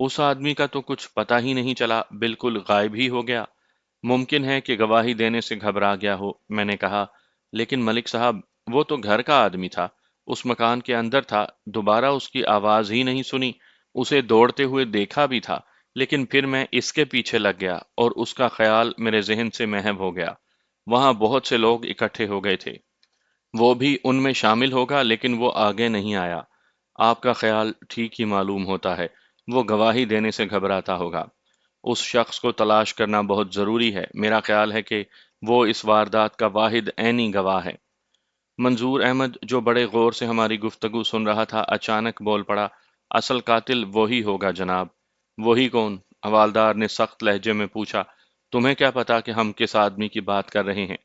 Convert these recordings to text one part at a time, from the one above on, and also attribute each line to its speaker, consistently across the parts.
Speaker 1: اس آدمی کا تو کچھ پتہ ہی نہیں چلا، بالکل غائب ہی ہو گیا۔ ممکن ہے کہ گواہی دینے سے گھبرا گیا ہو، میں نے کہا۔ لیکن ملک صاحب، وہ تو گھر کا آدمی تھا، اس مکان کے اندر تھا، دوبارہ اس کی آواز ہی نہیں سنی۔ اسے دوڑتے ہوئے دیکھا بھی تھا، لیکن پھر میں اس کے پیچھے لگ گیا اور اس کا خیال میرے ذہن سے محو ہو گیا۔ وہاں بہت سے لوگ اکٹھے ہو گئے تھے، وہ بھی ان میں شامل ہوگا، لیکن وہ آگے نہیں آیا۔ آپ کا خیال ٹھیک ہی معلوم ہوتا ہے، وہ گواہی دینے سے گھبراتا ہوگا۔ اس شخص کو تلاش کرنا بہت ضروری ہے، میرا خیال ہے کہ وہ اس واردات کا واحد عینی گواہ ہے۔ منظور احمد، جو بڑے غور سے ہماری گفتگو سن رہا تھا، اچانک بول پڑا، اصل قاتل وہی ہوگا جناب۔ وہی کون؟ حوالدار نے سخت لہجے میں پوچھا۔ تمہیں کیا پتا کہ ہم کس آدمی کی بات کر رہے ہیں؟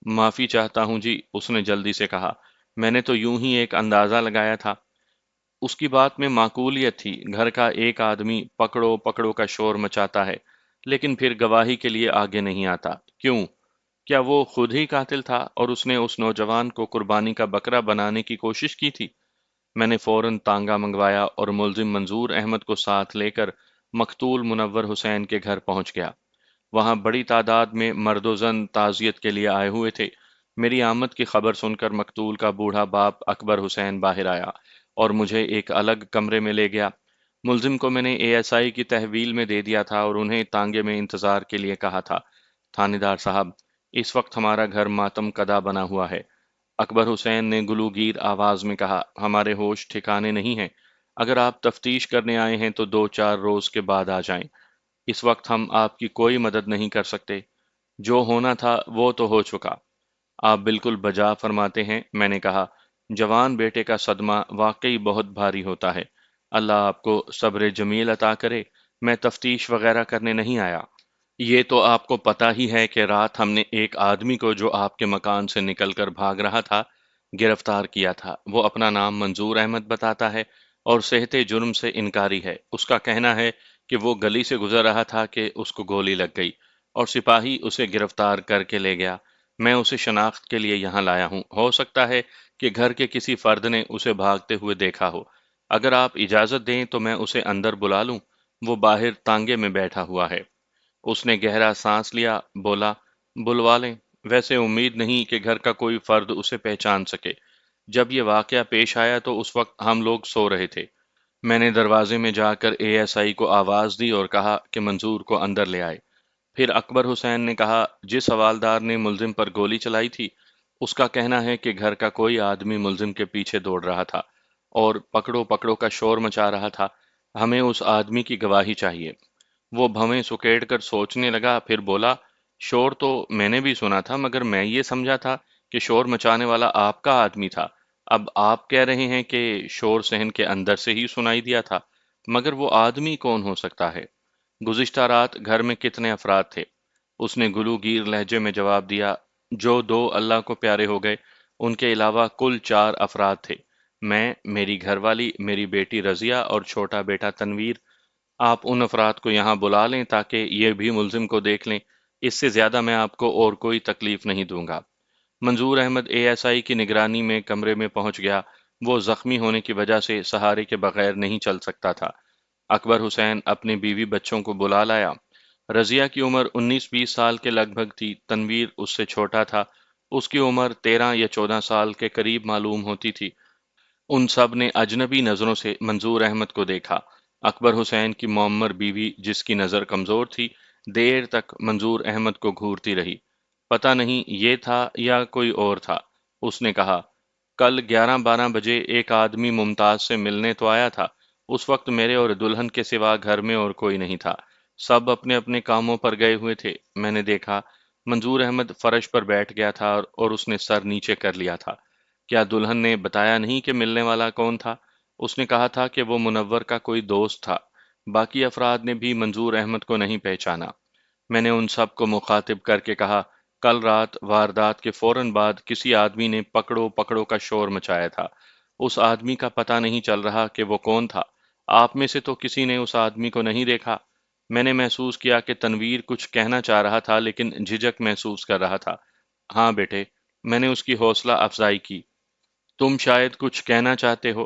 Speaker 1: معافی چاہتا ہوں جی، اس نے جلدی سے کہا، میں نے تو یوں ہی ایک اندازہ لگایا تھا۔ اس کی بات میں معقولیت تھی، گھر کا ایک آدمی پکڑو پکڑو کا شور مچاتا ہے، لیکن پھر گواہی کے لیے آگے نہیں آتا۔ کیوں؟ کیا وہ خود ہی قاتل تھا اور اس نے اس نوجوان کو قربانی کا بکرا بنانے کی کوشش کی تھی؟ میں نے فوراً تانگا منگوایا اور ملزم منظور احمد کو ساتھ لے کر مقتول منور حسین کے گھر پہنچ گیا۔ وہاں بڑی تعداد میں مرد و زن تعزیت کے لیے آئے ہوئے تھے۔ میری آمد کی خبر سن کر مقتول کا بوڑھا باپ اکبر حسین باہر آیا اور مجھے ایک الگ کمرے میں لے گیا۔ ملزم کو میں نے اے ایس آئی کی تحویل میں دے دیا تھا اور انہیں تانگے میں انتظار کے لیے کہا تھا۔ تھانے دار صاحب، اس وقت ہمارا گھر ماتم کدا بنا ہوا ہے۔ اکبر حسین نے گلوگیر آواز میں کہا، ہمارے ہوش ٹھکانے نہیں ہیں۔ اگر آپ تفتیش کرنے آئے ہیں تو 2-4 روز کے بعد آ جائیں۔ اس وقت ہم آپ کی کوئی مدد نہیں کر سکتے۔ جو ہونا تھا وہ تو ہو چکا۔ آپ بالکل بجا فرماتے ہیں، میں نے کہا۔ جوان بیٹے کا صدمہ واقعی بہت بھاری ہوتا ہے۔ اللہ آپ کو صبر جمیل عطا کرے۔ میں تفتیش وغیرہ کرنے نہیں آیا۔ یہ تو آپ کو پتہ ہی ہے کہ رات ہم نے ایک آدمی کو جو آپ کے مکان سے نکل کر بھاگ رہا تھا، گرفتار کیا تھا۔ وہ اپنا نام منظور احمد بتاتا ہے اور صحت جرم سے انکاری ہے۔ اس کا کہنا ہے کہ وہ گلی سے گزر رہا تھا کہ اس کو گولی لگ گئی اور سپاہی اسے گرفتار کر کے لے گیا۔ میں اسے شناخت کے لیے یہاں لایا ہوں۔ ہو سکتا ہے کہ گھر کے کسی فرد نے اسے بھاگتے ہوئے دیکھا ہو۔ اگر آپ اجازت دیں تو میں اسے اندر بلا لوں۔ وہ باہر تانگے میں بیٹھا ہوا ہے۔ اس نے گہرا سانس لیا، بولا، بلوا لیں۔ ویسے امید نہیں کہ گھر کا کوئی فرد اسے پہچان سکے۔ جب یہ واقعہ پیش آیا تو اس وقت ہم لوگ سو رہے تھے۔ میں نے دروازے میں جا کر اے ایس آئی کو آواز دی اور کہا کہ منظور کو اندر لے آئے۔ پھر اکبر حسین نے کہا، جس حوالدار نے ملزم پر گولی چلائی تھی، اس کا کہنا ہے کہ گھر کا کوئی آدمی ملزم کے پیچھے دوڑ رہا تھا اور پکڑو پکڑو کا شور مچا رہا تھا۔ ہمیں اس آدمی کی گواہی چاہیے۔ وہ بھویں سکیڑ کر سوچنے لگا، پھر بولا، شور تو میں نے بھی سنا تھا، مگر میں یہ سمجھا تھا کہ شور مچانے والا آپ کا آدمی تھا۔ اب آپ کہہ رہے ہیں کہ شور صحن کے اندر سے ہی سنائی دیا تھا، مگر وہ آدمی کون ہو سکتا ہے؟ گزشتہ رات گھر میں کتنے افراد تھے؟ اس نے گلوگیر لہجے میں جواب دیا، جو 2 اللہ کو پیارے ہو گئے، ان کے علاوہ کل 4 افراد تھے۔ میں، میری گھر والی، میری بیٹی رضیہ اور چھوٹا بیٹا تنویر۔ آپ ان افراد کو یہاں بلا لیں تاکہ یہ بھی ملزم کو دیکھ لیں۔ اس سے زیادہ میں آپ کو اور کوئی تکلیف نہیں دوں گا۔ منظور احمد اے ایس آئی کی نگرانی میں کمرے میں پہنچ گیا۔ وہ زخمی ہونے کی وجہ سے سہارے کے بغیر نہیں چل سکتا تھا۔ اکبر حسین اپنے بیوی بچوں کو بلا لایا۔ رضیہ کی عمر 19-20 سال کے لگ بھگ تھی، تنویر اس سے چھوٹا تھا، اس کی عمر 13 یا 14 سال کے قریب معلوم ہوتی تھی۔ ان سب نے اجنبی نظروں سے منظور احمد کو دیکھا۔ اکبر حسین کی معمر بیوی، جس کی نظر کمزور تھی، دیر تک منظور احمد کو گھورتی رہی۔ پتہ نہیں یہ تھا یا کوئی اور تھا۔ اس نے کہا، کل 11-12 بجے ایک آدمی ممتاز سے ملنے تو آیا تھا۔ اس وقت میرے اور دلہن کے سوا گھر میں اور کوئی نہیں تھا۔ سب اپنے اپنے کاموں پر گئے ہوئے تھے۔ میں نے دیکھا، منظور احمد فرش پر بیٹھ گیا تھا اور اس نے سر نیچے کر لیا تھا۔ کیا دلہن نے بتایا نہیں کہ ملنے والا کون تھا؟ اس نے کہا تھا کہ وہ منور کا کوئی دوست تھا۔ باقی افراد نے بھی منظور احمد کو نہیں پہچانا۔ میں نے ان سب کو مخاطب کر کے کہا، کل رات واردات کے فوراً بعد کسی آدمی نے پکڑو پکڑو کا شور مچایا تھا۔ اس آدمی کا پتہ نہیں چل رہا کہ وہ کون تھا۔ آپ میں سے تو کسی نے اس آدمی کو نہیں دیکھا۔ میں نے محسوس کیا کہ تنویر کچھ کہنا چاہ رہا تھا لیکن جھجک محسوس کر رہا تھا۔ ہاں بیٹے، میں نے اس کی حوصلہ افزائی کی۔ تم شاید کچھ کہنا چاہتے ہو۔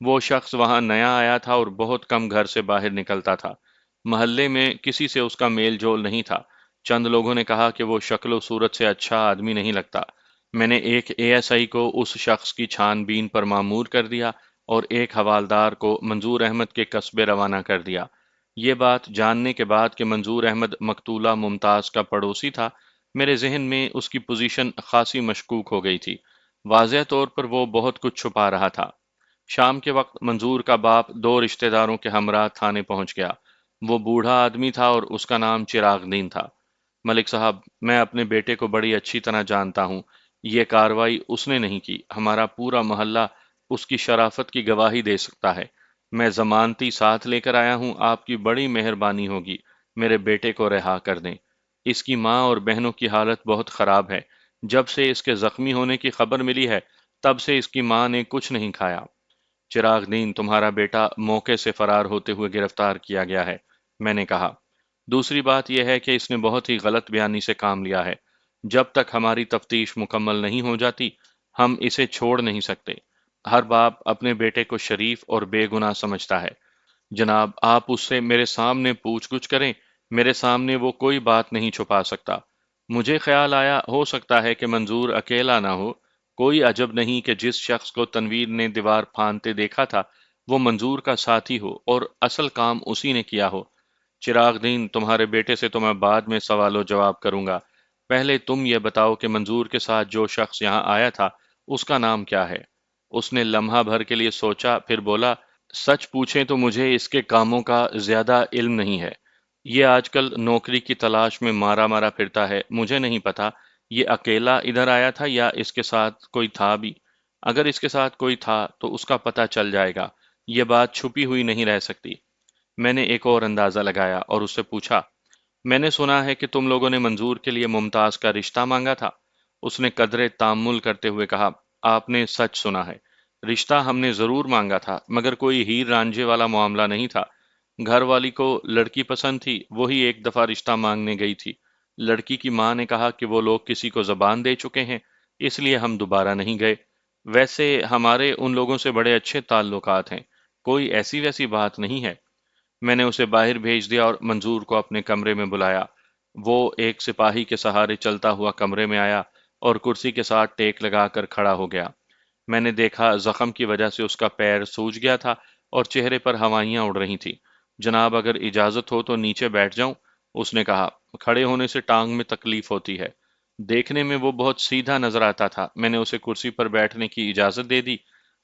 Speaker 1: وہ شخص وہاں نیا آیا تھا اور بہت کم گھر سے باہر نکلتا تھا۔ محلے میں کسی سے اس کا میل جول نہیں تھا۔ چند لوگوں نے کہا کہ وہ شکل و صورت سے اچھا آدمی نہیں لگتا۔ میں نے ایک اے ایس آئی کو اس شخص کی چھان بین پر مامور کر دیا اور ایک حوالدار کو منظور احمد کے قصبے روانہ کر دیا۔ یہ بات جاننے کے بعد کہ منظور احمد مقتولہ ممتاز کا پڑوسی تھا، میرے ذہن میں اس کی پوزیشن خاصی مشکوک ہو گئی تھی۔ واضح طور پر وہ بہت کچھ چھپا رہا تھا۔ شام کے وقت منظور کا باپ دو رشتہ داروں کے ہمراہ تھانے پہنچ گیا۔ وہ بوڑھا آدمی تھا اور اس کا نام چراغ دین تھا۔ ملک صاحب، میں اپنے بیٹے کو بڑی اچھی طرح جانتا ہوں۔ یہ کارروائی اس نے نہیں کی، ہمارا پورا محلہ اس کی شرافت کی گواہی دے سکتا ہے۔ میں ضمانتی ساتھ لے کر آیا ہوں، آپ کی بڑی مہربانی ہوگی، میرے بیٹے کو رہا کر دیں۔ اس کی ماں اور بہنوں کی حالت بہت خراب ہے۔ جب سے اس کے زخمی ہونے کی خبر ملی ہے، تب سے اس کی ماں نے کچھ نہیں کھایا۔ چراغ دین، تمہارا بیٹا موقع سے فرار ہوتے ہوئے گرفتار کیا گیا ہے، میں نے کہا۔ دوسری بات یہ ہے کہ اس نے بہت ہی غلط بیانی سے کام لیا ہے۔ جب تک ہماری تفتیش مکمل نہیں ہو جاتی، ہم اسے چھوڑ نہیں سکتے۔ ہر باپ اپنے بیٹے کو شریف اور بے گناہ سمجھتا ہے۔ جناب، آپ اس سے میرے سامنے پوچھ گچھ کریں، میرے سامنے وہ کوئی بات نہیں چھپا سکتا۔ مجھے خیال آیا ہو سکتا ہے کہ منظور اکیلا نہ ہو۔ کوئی عجب نہیں کہ جس شخص کو تنویر نے دیوار پھاندتے دیکھا تھا وہ منظور کا ساتھی ہو اور اصل کام اسی نے کیا ہو۔ چراغ دین، تمہارے بیٹے سے تو میں بعد میں سوال و جواب کروں گا۔ پہلے تم یہ بتاؤ کہ منظور کے ساتھ جو شخص یہاں آیا تھا اس کا نام کیا ہے؟ اس نے لمحہ بھر کے لیے سوچا، پھر بولا، سچ پوچھیں تو مجھے اس کے کاموں کا زیادہ علم نہیں ہے۔ یہ آج کل نوکری کی تلاش میں مارا مارا پھرتا ہے، مجھے نہیں پتا یہ اکیلا ادھر آیا تھا یا اس کے ساتھ کوئی تھا بھی۔ اگر اس کے ساتھ کوئی تھا تو اس کا پتہ چل جائے گا، یہ بات چھپی ہوئی نہیں رہ سکتی۔ میں نے ایک اور اندازہ لگایا اور اس سے پوچھا، میں نے سنا ہے کہ تم لوگوں نے منظور کے لیے ممتاز کا رشتہ مانگا تھا۔ اس نے قدرے تامل کرتے ہوئے کہا، آپ نے سچ سنا ہے، رشتہ ہم نے ضرور مانگا تھا، مگر کوئی ہیر رانجھے والا معاملہ نہیں تھا۔ گھر والی کو لڑکی پسند تھی، وہی ایک دفعہ رشتہ مانگنے گئی تھی۔ لڑکی کی ماں نے کہا کہ وہ لوگ کسی کو زبان دے چکے ہیں، اس لیے ہم دوبارہ نہیں گئے۔ ویسے ہمارے ان لوگوں سے بڑے اچھے تعلقات ہیں، کوئی ایسی ویسی بات نہیں ہے۔ میں نے اسے باہر بھیج دیا اور منظور کو اپنے کمرے میں بلایا۔ وہ ایک سپاہی کے سہارے چلتا ہوا کمرے میں آیا اور کرسی کے ساتھ ٹیک لگا کر کھڑا ہو گیا۔ میں نے دیکھا زخم کی وجہ سے اس کا پیر سوج گیا تھا اور چہرے پر ہوائیاں اڑ رہی تھیں۔ جناب، اگر اجازت ہو تو نیچے بیٹھ جاؤں؟ اس نے کہا۔ کھڑے ہونے سے ٹانگ میں تکلیف ہوتی ہے۔ دیکھنے میں وہ بہت سیدھا نظر آتا تھا۔ میں نے اسے کرسی پر بیٹھنے کی اجازت دے دی۔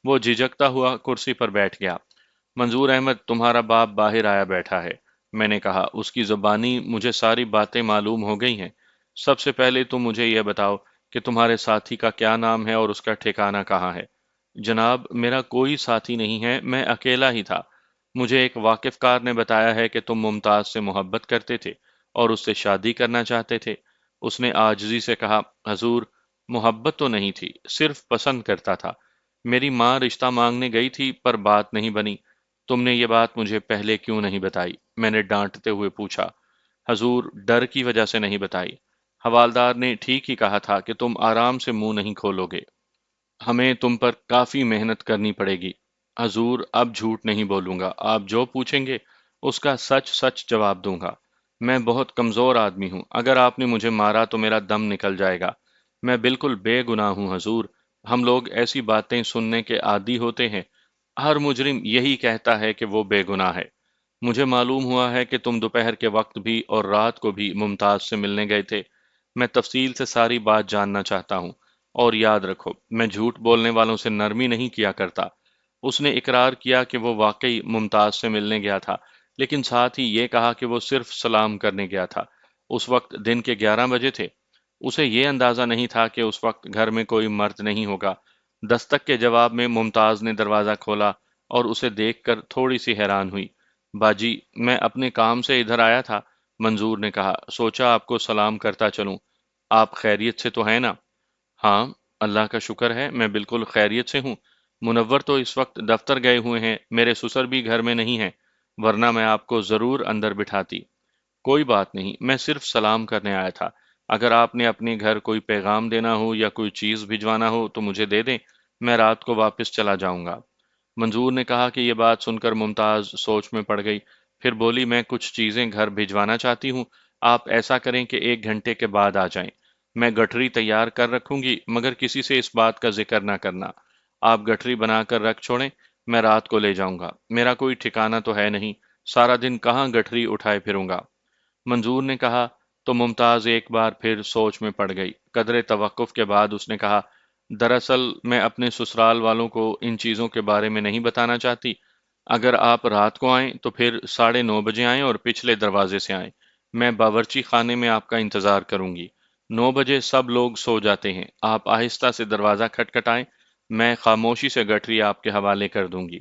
Speaker 1: وہ جھجکتا ہوا کرسی پر بیٹھ گیا۔ منظور احمد، تمہارا باپ باہر آیا بیٹھا ہے، میں نے کہا۔ اس کی زبانی مجھے ساری باتیں معلوم ہو گئی ہیں۔ سب سے پہلے تم مجھے یہ بتاؤ کہ تمہارے ساتھی کا کیا نام ہے اور اس کا ٹھکانہ کہاں ہے؟ جناب، میرا کوئی ساتھی نہیں ہے، میں اکیلا ہی تھا۔ مجھے ایک واقف کار نے بتایا ہے کہ تم ممتاز سے محبت کرتے تھے اور اس سے شادی کرنا چاہتے تھے۔ اس نے عاجزی سے کہا، حضور، محبت تو نہیں تھی، صرف پسند کرتا تھا۔ میری ماں رشتہ مانگنے گئی تھی پر بات نہیں بنی۔ تم نے یہ بات مجھے پہلے کیوں نہیں بتائی؟ میں نے ڈانٹتے ہوئے پوچھا۔ حضور، ڈر کی وجہ سے نہیں بتائی۔ حوالدار نے ٹھیک ہی کہا تھا کہ تم آرام سے منہ نہیں کھولو گے، ہمیں تم پر کافی محنت کرنی پڑے گی۔ حضور، اب جھوٹ نہیں بولوں گا، آپ جو پوچھیں گے اس کا سچ سچ جواب دوں گا۔ میں بہت کمزور آدمی ہوں، اگر آپ نے مجھے مارا تو میرا دم نکل جائے گا۔ میں بالکل بے گناہ ہوں حضور، ہم لوگ ایسی باتیں سننے کے عادی ہوتے ہیں۔ ہر مجرم یہی کہتا ہے کہ وہ بے گناہ ہے۔ مجھے معلوم ہوا ہے کہ تم دوپہر کے وقت بھی اور رات کو بھی ممتاز سے ملنے گئے تھے۔ میں تفصیل سے ساری بات جاننا چاہتا ہوں، اور یاد رکھو، میں جھوٹ بولنے والوں سے نرمی نہیں کیا کرتا۔ اس نے اقرار کیا کہ وہ واقعی ممتاز سے ملنے گیا تھا، لیکن ساتھ ہی یہ کہا کہ وہ صرف سلام کرنے گیا تھا۔ اس وقت دن کے 11 بجے تھے۔ اسے یہ اندازہ نہیں تھا کہ اس وقت گھر میں کوئی مرد نہیں ہوگا۔ دستک کے جواب میں ممتاز نے دروازہ کھولا اور اسے دیکھ کر تھوڑی سی حیران ہوئی۔ باجی، میں اپنے کام سے ادھر آیا تھا، منظور نے کہا، سوچا آپ کو سلام کرتا چلوں۔ آپ خیریت سے تو ہیں نا؟ ہاں، اللہ کا شکر ہے، میں بالکل خیریت سے ہوں۔ منور تو اس وقت دفتر گئے ہوئے ہیں، میرے سسر بھی گھر میں نہیں ہیں، ورنہ میں آپ کو ضرور اندر بٹھاتی۔ کوئی بات نہیں، میں صرف سلام کرنے آیا تھا۔ اگر آپ نے اپنے گھر کوئی پیغام دینا ہو یا کوئی چیز بھجوانا ہو تو مجھے دے دیں، میں رات کو واپس چلا جاؤں گا۔ منظور نے کہا کہ یہ بات سن کر ممتاز سوچ میں پڑ گئی، پھر بولی میں کچھ چیزیں گھر بھجوانا چاہتی ہوں، آپ ایسا کریں کہ 1 گھنٹے کے بعد آ جائیں، میں گٹھری تیار کر رکھوں گی مگر کسی سے اس بات کا ذکر نہ کرنا، آپ گٹھری بنا کر رکھ چھوڑیں، میں رات کو لے جاؤں گا، میرا کوئی ٹھکانہ تو ہے نہیں، سارا دن کہاں گٹھری اٹھائے پھروں گا۔ منظور نے کہا تو ممتاز ایک بار پھر سوچ میں پڑ گئی، قدرے توقف کے بعد اس نے کہا دراصل میں اپنے سسرال والوں کو ان چیزوں کے بارے میں نہیں بتانا چاہتی، اگر آپ رات کو آئیں تو پھر 9:30 بجے آئیں اور پچھلے دروازے سے آئیں، میں باورچی خانے میں آپ کا انتظار کروں گی، 9 بجے سب لوگ سو جاتے ہیں، آپ آہستہ سے دروازہ کھٹکھٹائیں، میں خاموشی سے گٹری آپ کے حوالے کر دوں گی۔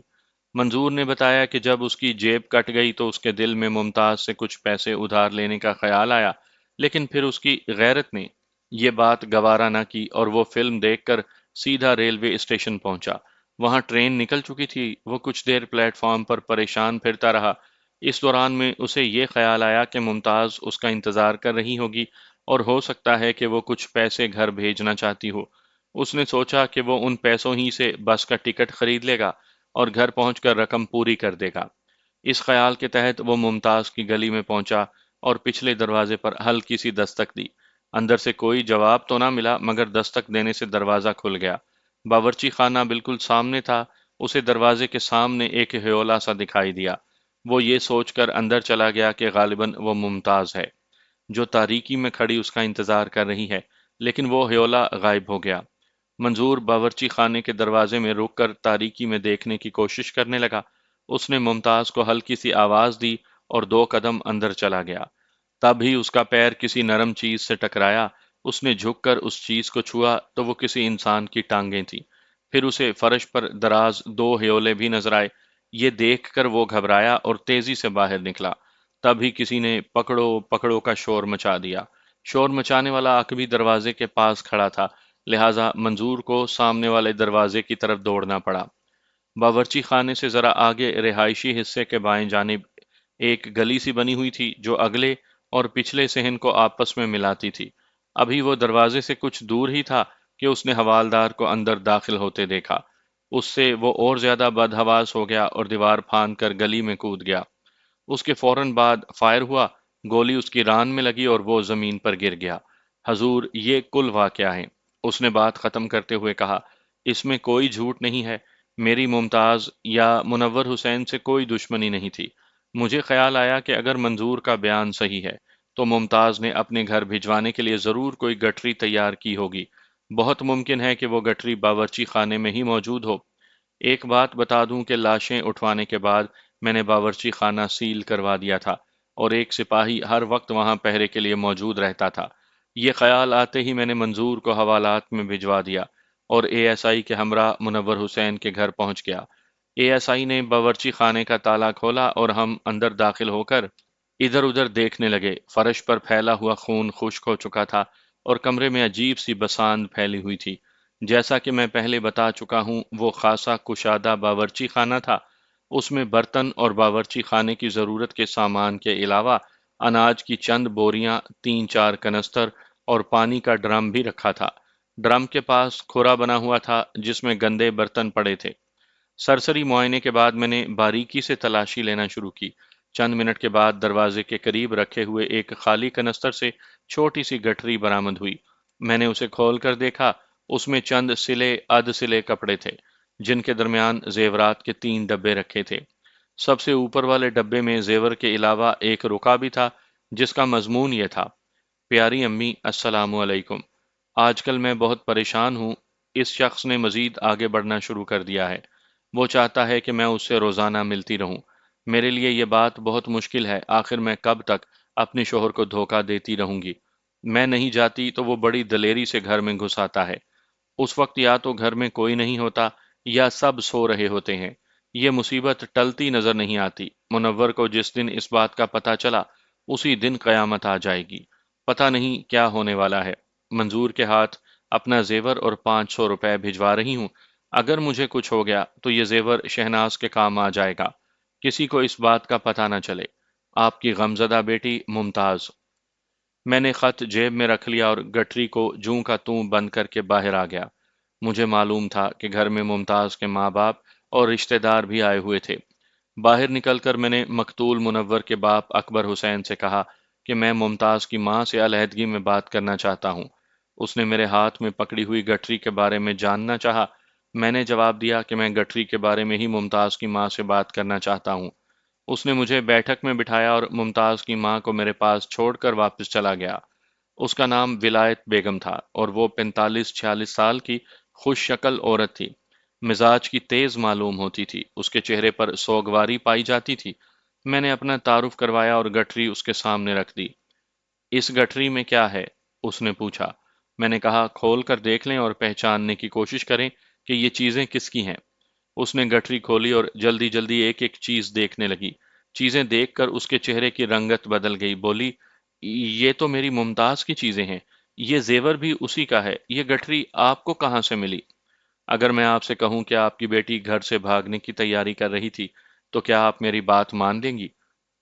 Speaker 1: منظور نے بتایا کہ جب اس کی جیب کٹ گئی تو اس کے دل میں ممتاز سے کچھ پیسے ادھار لینے کا خیال آیا، لیکن پھر اس کی غیرت نے یہ بات گوارا نہ کی اور وہ فلم دیکھ کر سیدھا ریلوے اسٹیشن پہنچا۔ وہاں ٹرین نکل چکی تھی، وہ کچھ دیر پلیٹ فارم پر پریشان پھرتا رہا۔ اس دوران میں اسے یہ خیال آیا کہ ممتاز اس کا انتظار کر رہی ہوگی اور ہو سکتا ہے کہ وہ کچھ پیسے گھر بھیجنا چاہتی ہو۔ اس نے سوچا کہ وہ ان پیسوں ہی سے بس کا ٹکٹ خرید لے گا اور گھر پہنچ کر رقم پوری کر دے گا۔ اس خیال کے تحت وہ ممتاز کی گلی میں پہنچا اور پچھلے دروازے پر ہلکی سی دستک دی۔ اندر سے کوئی جواب تو نہ ملا مگر دستک دینے سے دروازہ کھل گیا۔ باورچی خانہ بالکل سامنے تھا، اسے دروازے کے سامنے ایک ہیولا سا دکھائی دیا۔ وہ یہ سوچ کر اندر چلا گیا کہ غالباً وہ ممتاز ہے، جو تاریکی میں کھڑی اس کا انتظار کر رہی ہے، لیکن وہ ہیولا غائب ہو گیا۔ منظور باورچی خانے کے دروازے میں رک کر تاریکی میں دیکھنے کی کوشش کرنے لگا۔ اس نے ممتاز کو ہلکی سی آواز دی اور 2 قدم اندر چلا گیا۔ تب ہی اس کا پیر کسی نرم چیز سے ٹکرایا، اس نے جھک کر اس چیز کو چھوا تو وہ کسی انسان کی ٹانگیں تھیں۔ پھر اسے فرش پر دراز 2 ہیولے بھی نظر آئے۔ یہ دیکھ کر وہ گھبرایا اور تیزی سے باہر نکلا۔ تب ہی کسی نے پکڑو پکڑو کا شور مچا دیا۔ شور مچانے والا عقبی دروازے کے پاس کھڑا تھا، لہٰذا منظور کو سامنے والے دروازے کی طرف دوڑنا پڑا۔ باورچی خانے سے ذرا آگے رہائشی حصے کے بائیں جانب ایک گلی سی بنی ہوئی تھی جو اگلے اور پچھلے صحن کو آپس میں ملاتی تھی۔ ابھی وہ دروازے سے کچھ دور ہی تھا کہ اس نے حوالدار کو اندر داخل ہوتے دیکھا۔ اس سے وہ اور زیادہ بدحواس ہو گیا اور دیوار پھاند کر گلی میں کود گیا۔ اس کے فوراً بعد فائر ہوا، گولی اس کی ران میں لگی اور وہ زمین پر گر گیا۔ حضور، یہ کل واقعہ ہے۔ اس نے بات ختم کرتے ہوئے کہا، اس میں کوئی جھوٹ نہیں ہے، میری ممتاز یا منور حسین سے کوئی دشمنی نہیں تھی۔ مجھے خیال آیا کہ اگر منظور کا بیان صحیح ہے تو ممتاز نے اپنے گھر بھجوانے کے لیے ضرور کوئی گٹری تیار کی ہوگی۔ بہت ممکن ہے کہ وہ گٹری باورچی خانے میں ہی موجود ہو۔ ایک بات بتا دوں کہ لاشیں اٹھوانے کے بعد میں نے باورچی خانہ سیل کروا دیا تھا اور ایک سپاہی ہر وقت وہاں پہرے کے لیے موجود رہتا تھا۔ یہ خیال آتے ہی میں نے منظور کو حوالات میں بھجوا دیا اور اے ایس آئی کے ہمراہ منور حسین کے گھر پہنچ گیا۔ اے ایس آئی نے باورچی خانے کا تالا کھولا اور ہم اندر داخل ہو کر ادھر ادھر دیکھنے لگے۔ فرش پر پھیلا ہوا خون خشک ہو چکا تھا اور کمرے میں عجیب سی بساند پھیلی ہوئی تھی۔ جیسا کہ میں پہلے بتا چکا ہوں، وہ خاصا کشادہ باورچی خانہ تھا۔ اس میں برتن اور باورچی خانے کی ضرورت کے سامان کے علاوہ اناج کی چند بوریاں، 3 4 کنستر اور پانی کا ڈرم بھی رکھا تھا۔ ڈرم کے پاس کھرا بنا ہوا تھا جس میں گندے برتن پڑے تھے۔ سرسری معائنے کے بعد میں نے باریکی سے تلاشی لینا شروع کی۔ چند منٹ کے بعد دروازے کے قریب رکھے ہوئے ایک خالی کنستر سے چھوٹی سی گٹری برآمد ہوئی۔ میں نے اسے کھول کر دیکھا، اس میں چند سلے سلے کپڑے تھے جن کے درمیان زیورات کے 3 ڈبے رکھے تھے۔ سب سے اوپر والے ڈبے میں زیور کے علاوہ ایک رکا بھی تھا جس کا مضمون یہ تھا، پیاری امی السلام علیکم، آج کل میں بہت پریشان ہوں۔ اس شخص نے مزید آگے بڑھنا شروع کر دیا ہے۔ وہ چاہتا ہے کہ میں اس سے روزانہ ملتی رہوں۔ میرے لیے یہ بات بہت مشکل ہے، آخر میں کب تک اپنے شوہر کو دھوکہ دیتی رہوں گی؟ میں نہیں جاتی تو وہ بڑی دلیری سے گھر میں گھس آتا ہے۔ اس وقت یا تو گھر میں کوئی نہیں ہوتا یا سب سو رہے ہوتے ہیں۔ یہ مصیبت ٹلتی نظر نہیں آتی۔ منور کو جس دن اس بات کا پتہ چلا اسی دن قیامت آ جائے گی۔ پتہ نہیں کیا ہونے والا ہے۔ منظور کے ہاتھ اپنا زیور اور 500 روپے بھجوا رہی ہوں۔ اگر مجھے کچھ ہو گیا تو یہ زیور شہناز کے کام آ جائے گا، کسی کو اس بات کا پتہ نہ چلے۔ آپ کی غمزدہ بیٹی ممتاز۔ میں نے خط جیب میں رکھ لیا اور گٹری کو جوں کا توں بند کر کے باہر آ گیا۔ مجھے معلوم تھا کہ گھر میں ممتاز کے ماں باپ اور رشتہ دار بھی آئے ہوئے تھے۔ باہر نکل کر میں نے مقتول منور کے باپ اکبر حسین سے کہا کہ میں ممتاز کی ماں سے علیحدگی میں بات کرنا چاہتا ہوں۔ اس نے میرے ہاتھ میں پکڑی ہوئی گٹھری کے بارے میں جاننا چاہا۔ میں نے جواب دیا کہ میں گٹھری کے بارے میں ہی ممتاز کی ماں سے بات کرنا چاہتا ہوں۔ اس نے مجھے بیٹھک میں بٹھایا اور ممتاز کی ماں کو میرے پاس چھوڑ کر واپس چلا گیا۔ اس کا نام ولایت بیگم تھا اور وہ 45-46 سال کی خوش شکل عورت تھی۔ مزاج کی تیز معلوم ہوتی تھی، اس کے چہرے پر سوگواری پائی جاتی تھی۔ میں نے اپنا تعارف کروایا اور گٹھری اس کے سامنے رکھ دی۔ اس گٹھری میں کیا ہے؟ اس نے پوچھا۔ میں نے کہا کھول کر دیکھ لیں اور پہچاننے کی کوشش کریں کہ یہ چیزیں کس کی ہیں۔ اس نے گٹھری کھولی اور جلدی جلدی ایک ایک چیز دیکھنے لگی۔ چیزیں دیکھ کر اس کے چہرے کی رنگت بدل گئی، بولی یہ تو میری ممتاز کی چیزیں ہیں، یہ زیور بھی اسی کا ہے، یہ گٹھری آپ کو کہاں سے ملی؟ اگر میں آپ سے کہوں کہ آپ کی بیٹی گھر سے بھاگنے کی تیاری کر رہی تھی تو کیا آپ میری بات مان لیں گی؟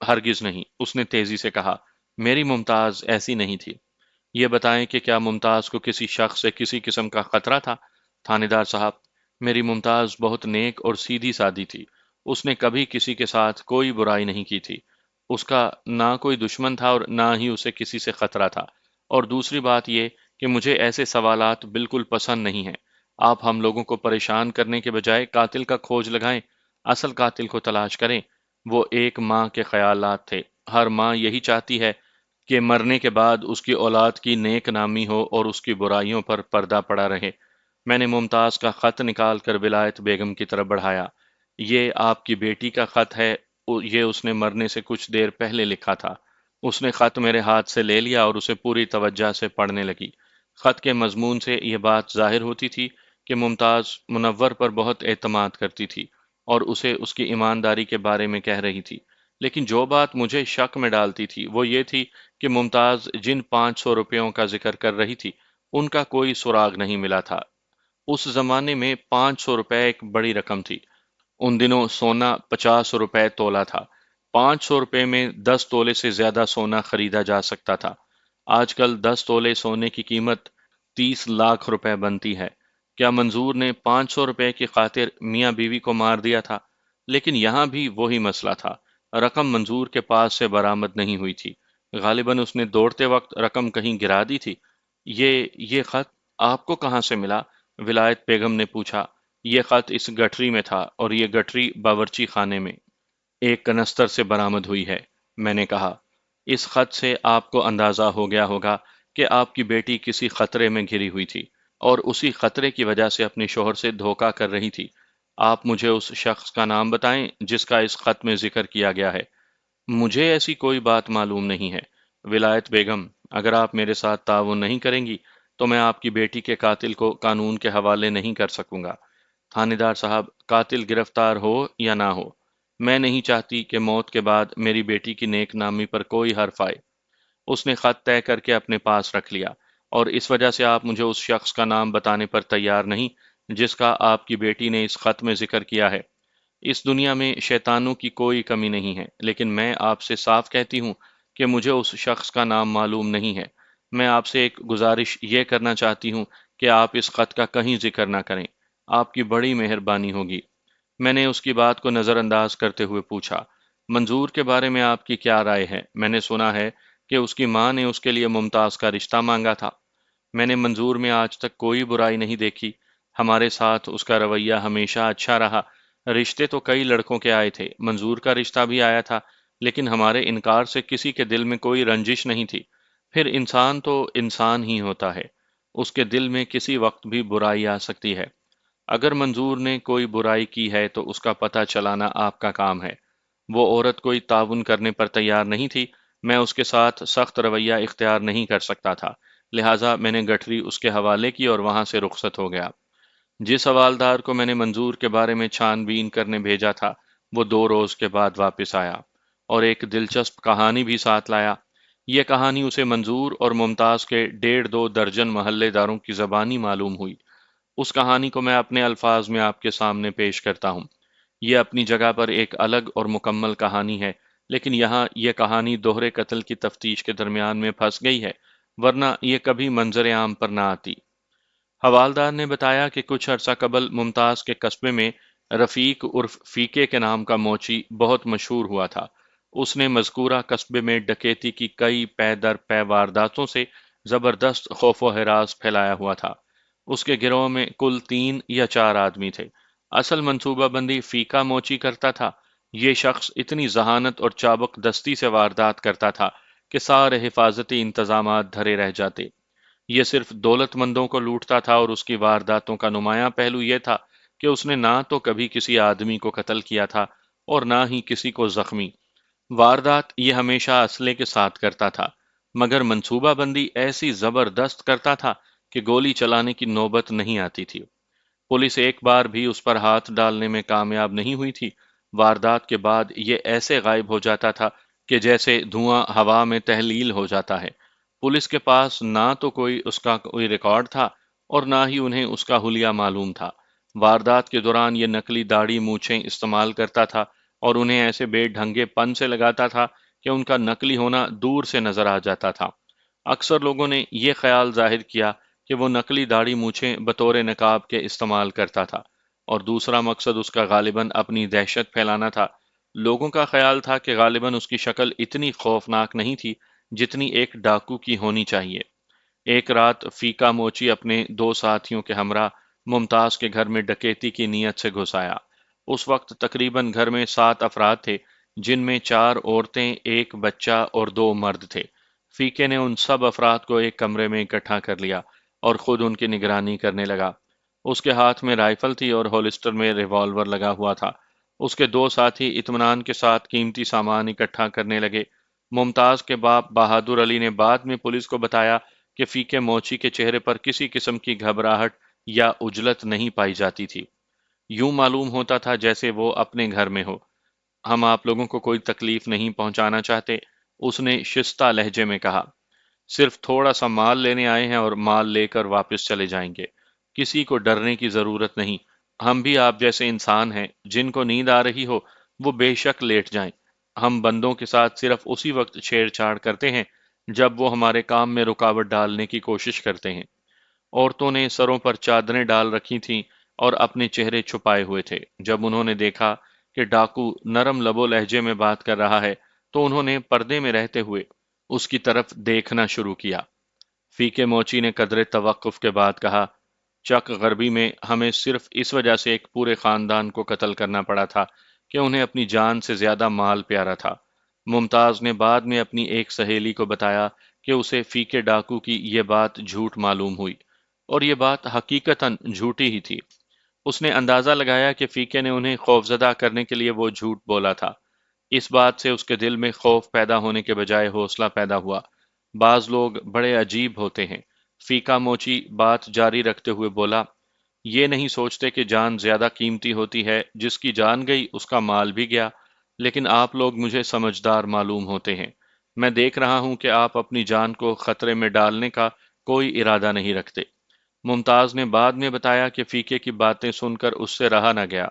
Speaker 1: ہرگز نہیں، اس نے تیزی سے کہا، میری ممتاز ایسی نہیں تھی۔ یہ بتائیں کہ کیا ممتاز کو کسی شخص سے کسی قسم کا خطرہ تھا؟ تھانے دار صاحب، میری ممتاز بہت نیک اور سیدھی سادی تھی۔ اس نے کبھی کسی کے ساتھ کوئی برائی نہیں کی تھی۔ اس کا نہ کوئی دشمن تھا اور نہ ہی اسے کسی سے خطرہ تھا۔ اور دوسری بات یہ کہ مجھے ایسے سوالات بالکل پسند نہیں ہیں۔ آپ ہم لوگوں کو پریشان کرنے کے بجائے قاتل کا کھوج لگائیں، اصل قاتل کو تلاش کریں۔ وہ ایک ماں کے خیالات تھے۔ ہر ماں یہی چاہتی ہے کہ مرنے کے بعد اس کی اولاد کی نیک نامی ہو اور اس کی برائیوں پر پردہ پڑا رہے۔ میں نے ممتاز کا خط نکال کر ولایت بیگم کی طرف بڑھایا۔ یہ آپ کی بیٹی کا خط ہے، یہ اس نے مرنے سے کچھ دیر پہلے لکھا تھا۔ اس نے خط میرے ہاتھ سے لے لیا اور اسے پوری توجہ سے پڑھنے لگی۔ خط کے مضمون سے یہ بات ظاہر ہوتی تھی کہ ممتاز منور پر بہت اعتماد کرتی تھی اور اسے اس کی ایمانداری کے بارے میں کہہ رہی تھی۔ لیکن جو بات مجھے شک میں ڈالتی تھی وہ یہ تھی کہ ممتاز جن 500 روپیوں کا ذکر کر رہی تھی ان کا کوئی سراغ نہیں ملا تھا۔ اس زمانے میں 500 روپے ایک بڑی رقم تھی۔ ان دنوں سونا 50 روپے تولا تھا۔ 500 روپے میں 10 تولے سے زیادہ سونا خریدا جا سکتا تھا۔ آج کل 10 تولے سونے کی قیمت 30 لاکھ روپے بنتی ہے۔ کیا منظور نے 500 روپے کی خاطر میاں بیوی کو مار دیا تھا؟ لیکن یہاں بھی وہی مسئلہ تھا۔ رقم منظور کے پاس سے برآمد نہیں ہوئی تھی۔ غالباً اس نے دوڑتے وقت رقم کہیں گرا دی تھی۔ یہ خط آپ کو کہاں سے ملا؟ ولایت بیگم نے پوچھا۔ یہ خط اس گٹھری میں تھا اور یہ گٹھری باورچی خانے میں ایک کنستر سے برآمد ہوئی ہے، میں نے کہا۔ اس خط سے آپ کو اندازہ ہو گیا ہوگا کہ آپ کی بیٹی کسی خطرے میں گھری ہوئی تھی اور اسی خطرے کی وجہ سے اپنے شوہر سے دھوکہ کر رہی تھی۔ آپ مجھے اس شخص کا نام بتائیں جس کا اس خط میں ذکر کیا گیا ہے۔ مجھے ایسی کوئی بات معلوم نہیں ہے ولایت بیگم۔ اگر آپ میرے ساتھ تعاون نہیں کریں گی تو میں آپ کی بیٹی کے قاتل کو قانون کے حوالے نہیں کر سکوں گا۔ تھانے دار صاحب، قاتل گرفتار ہو یا نہ ہو، میں نہیں چاہتی کہ موت کے بعد میری بیٹی کی نیک نامی پر کوئی حرف آئے۔ اس نے خط طے کر کے اپنے پاس رکھ لیا۔ اور اس وجہ سے آپ مجھے اس شخص کا نام بتانے پر تیار نہیں جس کا آپ کی بیٹی نے اس خط میں ذکر کیا ہے۔ اس دنیا میں شیطانوں کی کوئی کمی نہیں ہے، لیکن میں آپ سے صاف کہتی ہوں کہ مجھے اس شخص کا نام معلوم نہیں ہے۔ میں آپ سے ایک گزارش یہ کرنا چاہتی ہوں کہ آپ اس خط کا کہیں ذکر نہ کریں۔ آپ کی بڑی مہربانی ہوگی۔ میں نے اس کی بات کو نظر انداز کرتے ہوئے پوچھا، منظور کے بارے میں آپ کی کیا رائے ہے؟ میں نے سنا ہے کہ اس کی ماں نے اس کے لیے ممتاز کا رشتہ مانگا تھا۔ میں نے منظور میں آج تک کوئی برائی نہیں دیکھی۔ ہمارے ساتھ اس کا رویہ ہمیشہ اچھا رہا۔ رشتے تو کئی لڑکوں کے آئے تھے، منظور کا رشتہ بھی آیا تھا، لیکن ہمارے انکار سے کسی کے دل میں کوئی رنجش نہیں تھی۔ پھر انسان تو انسان ہی ہوتا ہے، اس کے دل میں کسی وقت بھی برائی آ سکتی ہے۔ اگر منظور نے کوئی برائی کی ہے تو اس کا پتہ چلانا آپ کا کام ہے۔ وہ عورت کوئی تعاون کرنے پر تیار نہیں تھی۔ میں اس کے ساتھ سخت رویہ اختیار نہیں کر سکتا تھا، لہٰذا میں نے گٹھری اس کے حوالے کی اور وہاں سے رخصت ہو گیا۔ جس حوالدار کو میں نے منظور کے بارے میں چھان بین کرنے بھیجا تھا وہ 2 روز کے بعد واپس آیا اور ایک دلچسپ کہانی بھی ساتھ لایا۔ یہ کہانی اسے منظور اور ممتاز کے 1.5-2 درجن محلے داروں کی زبانی معلوم ہوئی۔ اس کہانی کو میں اپنے الفاظ میں آپ کے سامنے پیش کرتا ہوں۔ یہ اپنی جگہ پر ایک الگ اور مکمل کہانی ہے، لیکن یہاں یہ کہانی دوہرے قتل کی تفتیش کے درمیان میں پھنس گئی ہے، ورنہ یہ کبھی منظر عام پر نہ آتی۔ حوالدار نے بتایا کہ کچھ عرصہ قبل ممتاز کے قصبے میں رفیق عرف فیقے کے نام کا موچی بہت مشہور ہوا تھا۔ اس نے مذکورہ قصبے میں ڈکیتی کی کئی پے در پے وارداتوں سے زبردست خوف و ہراس پھیلایا ہوا تھا۔ اس کے گروہ میں کل 3 یا 4 آدمی تھے۔ اصل منصوبہ بندی فیقہ موچی کرتا تھا۔ یہ شخص اتنی ذہانت اور چابک دستی سے واردات کرتا تھا کہ سارے حفاظتی انتظامات دھرے رہ جاتے۔ یہ صرف دولت مندوں کو لوٹتا تھا، اور اس کی وارداتوں کا نمایاں پہلو یہ تھا کہ اس نے نہ تو کبھی کسی آدمی کو قتل کیا تھا اور نہ ہی کسی کو زخمی۔ واردات یہ ہمیشہ اسلحے کے ساتھ کرتا تھا، مگر منصوبہ بندی ایسی زبردست کرتا تھا کہ گولی چلانے کی نوبت نہیں آتی تھی۔ پولیس ایک بار بھی اس پر ہاتھ ڈالنے میں کامیاب نہیں ہوئی تھی۔ واردات کے بعد یہ ایسے غائب ہو جاتا تھا کہ جیسے دھواں ہوا میں تحلیل ہو جاتا ہے۔ پولیس کے پاس نہ تو اس کا کوئی ریکارڈ تھا اور نہ ہی انہیں اس کا حلیہ معلوم تھا۔ واردات کے دوران یہ نقلی داڑھی مونچھیں استعمال کرتا تھا اور انہیں ایسے بے ڈھنگے پن سے لگاتا تھا کہ ان کا نقلی ہونا دور سے نظر آ جاتا تھا۔ اکثر لوگوں نے یہ خیال ظاہر کیا کہ وہ نقلی داڑھی مونچھیں بطور نقاب کے استعمال کرتا تھا، اور دوسرا مقصد اس کا غالباً اپنی دہشت پھیلانا تھا۔ لوگوں کا خیال تھا کہ غالباً اس کی شکل اتنی خوفناک نہیں تھی جتنی ایک ڈاکو کی ہونی چاہیے۔ ایک رات فیقہ موچی اپنے 2 ساتھیوں کے ہمراہ ممتاز کے گھر میں ڈکیتی کی نیت سے گھس آیا۔ اس وقت تقریباً گھر میں 7 افراد تھے، جن میں 4 عورتیں، ایک بچہ اور 2 مرد تھے۔ فیقے نے ان سب افراد کو ایک کمرے میں اکٹھا کر لیا اور خود ان کی نگرانی کرنے لگا۔ اس کے ہاتھ میں رائفل تھی اور ہولسٹر میں ریوالور لگا ہوا تھا۔ اس کے 2 ساتھی اطمینان کے ساتھ قیمتی سامان اکٹھا کرنے لگے۔ ممتاز کے باپ بہادر علی نے بعد میں پولیس کو بتایا کہ فیقے موچی کے چہرے پر کسی قسم کی گھبراہٹ یا عجلت نہیں پائی جاتی تھی۔ یوں معلوم ہوتا تھا جیسے وہ اپنے گھر میں ہو۔ ہم آپ لوگوں کو کوئی تکلیف نہیں پہنچانا چاہتے، اس نے شستہ لہجے میں کہا۔ صرف تھوڑا سا مال لینے آئے ہیں اور مال لے کر واپس چلے جائیں گے۔ کسی کو ڈرنے کی ضرورت نہیں۔ ہم بھی آپ جیسے انسان ہیں، جن کو نیند آ رہی ہو وہ بے شک لیٹ جائیں۔ ہم بندوں کے ساتھ صرف اسی وقت چھیڑ چھاڑ کرتے ہیں جب وہ ہمارے کام میں رکاوٹ ڈالنے کی کوشش کرتے ہیں۔ عورتوں نے سروں پر چادریں ڈال رکھی تھیں اور اپنے چہرے چھپائے ہوئے تھے۔ جب انہوں نے دیکھا کہ ڈاکو نرم لب و لہجے میں بات کر رہا ہے تو انہوں نے پردے میں رہتے ہوئے اس کی طرف دیکھنا شروع کیا۔ فیقے موچی نے قدرے توقف کے بعد کہا، چک غربی میں ہمیں صرف اس وجہ سے ایک پورے خاندان کو قتل کرنا پڑا تھا کہ انہیں اپنی جان سے زیادہ مال پیارا تھا۔ ممتاز نے بعد میں اپنی ایک سہیلی کو بتایا کہ اسے فیقے ڈاکو کی یہ بات جھوٹ معلوم ہوئی، اور یہ بات حقیقتاً جھوٹی ہی تھی۔ اس نے اندازہ لگایا کہ فیقے نے انہیں خوفزدہ کرنے کے لیے وہ جھوٹ بولا تھا۔ اس بات سے اس کے دل میں خوف پیدا ہونے کے بجائے حوصلہ پیدا ہوا۔ بعض لوگ بڑے عجیب ہوتے ہیں۔ فیقہ موچی بات جاری رکھتے ہوئے بولا، یہ نہیں سوچتے کہ جان زیادہ قیمتی ہوتی ہے، جس کی جان گئی اس کا مال بھی گیا۔ لیکن آپ لوگ مجھے سمجھدار معلوم ہوتے ہیں۔ میں دیکھ رہا ہوں کہ آپ اپنی جان کو خطرے میں ڈالنے کا کوئی ارادہ نہیں رکھتے۔ ممتاز نے بعد میں بتایا کہ فیقے کی باتیں سن کر اس سے رہا نہ گیا۔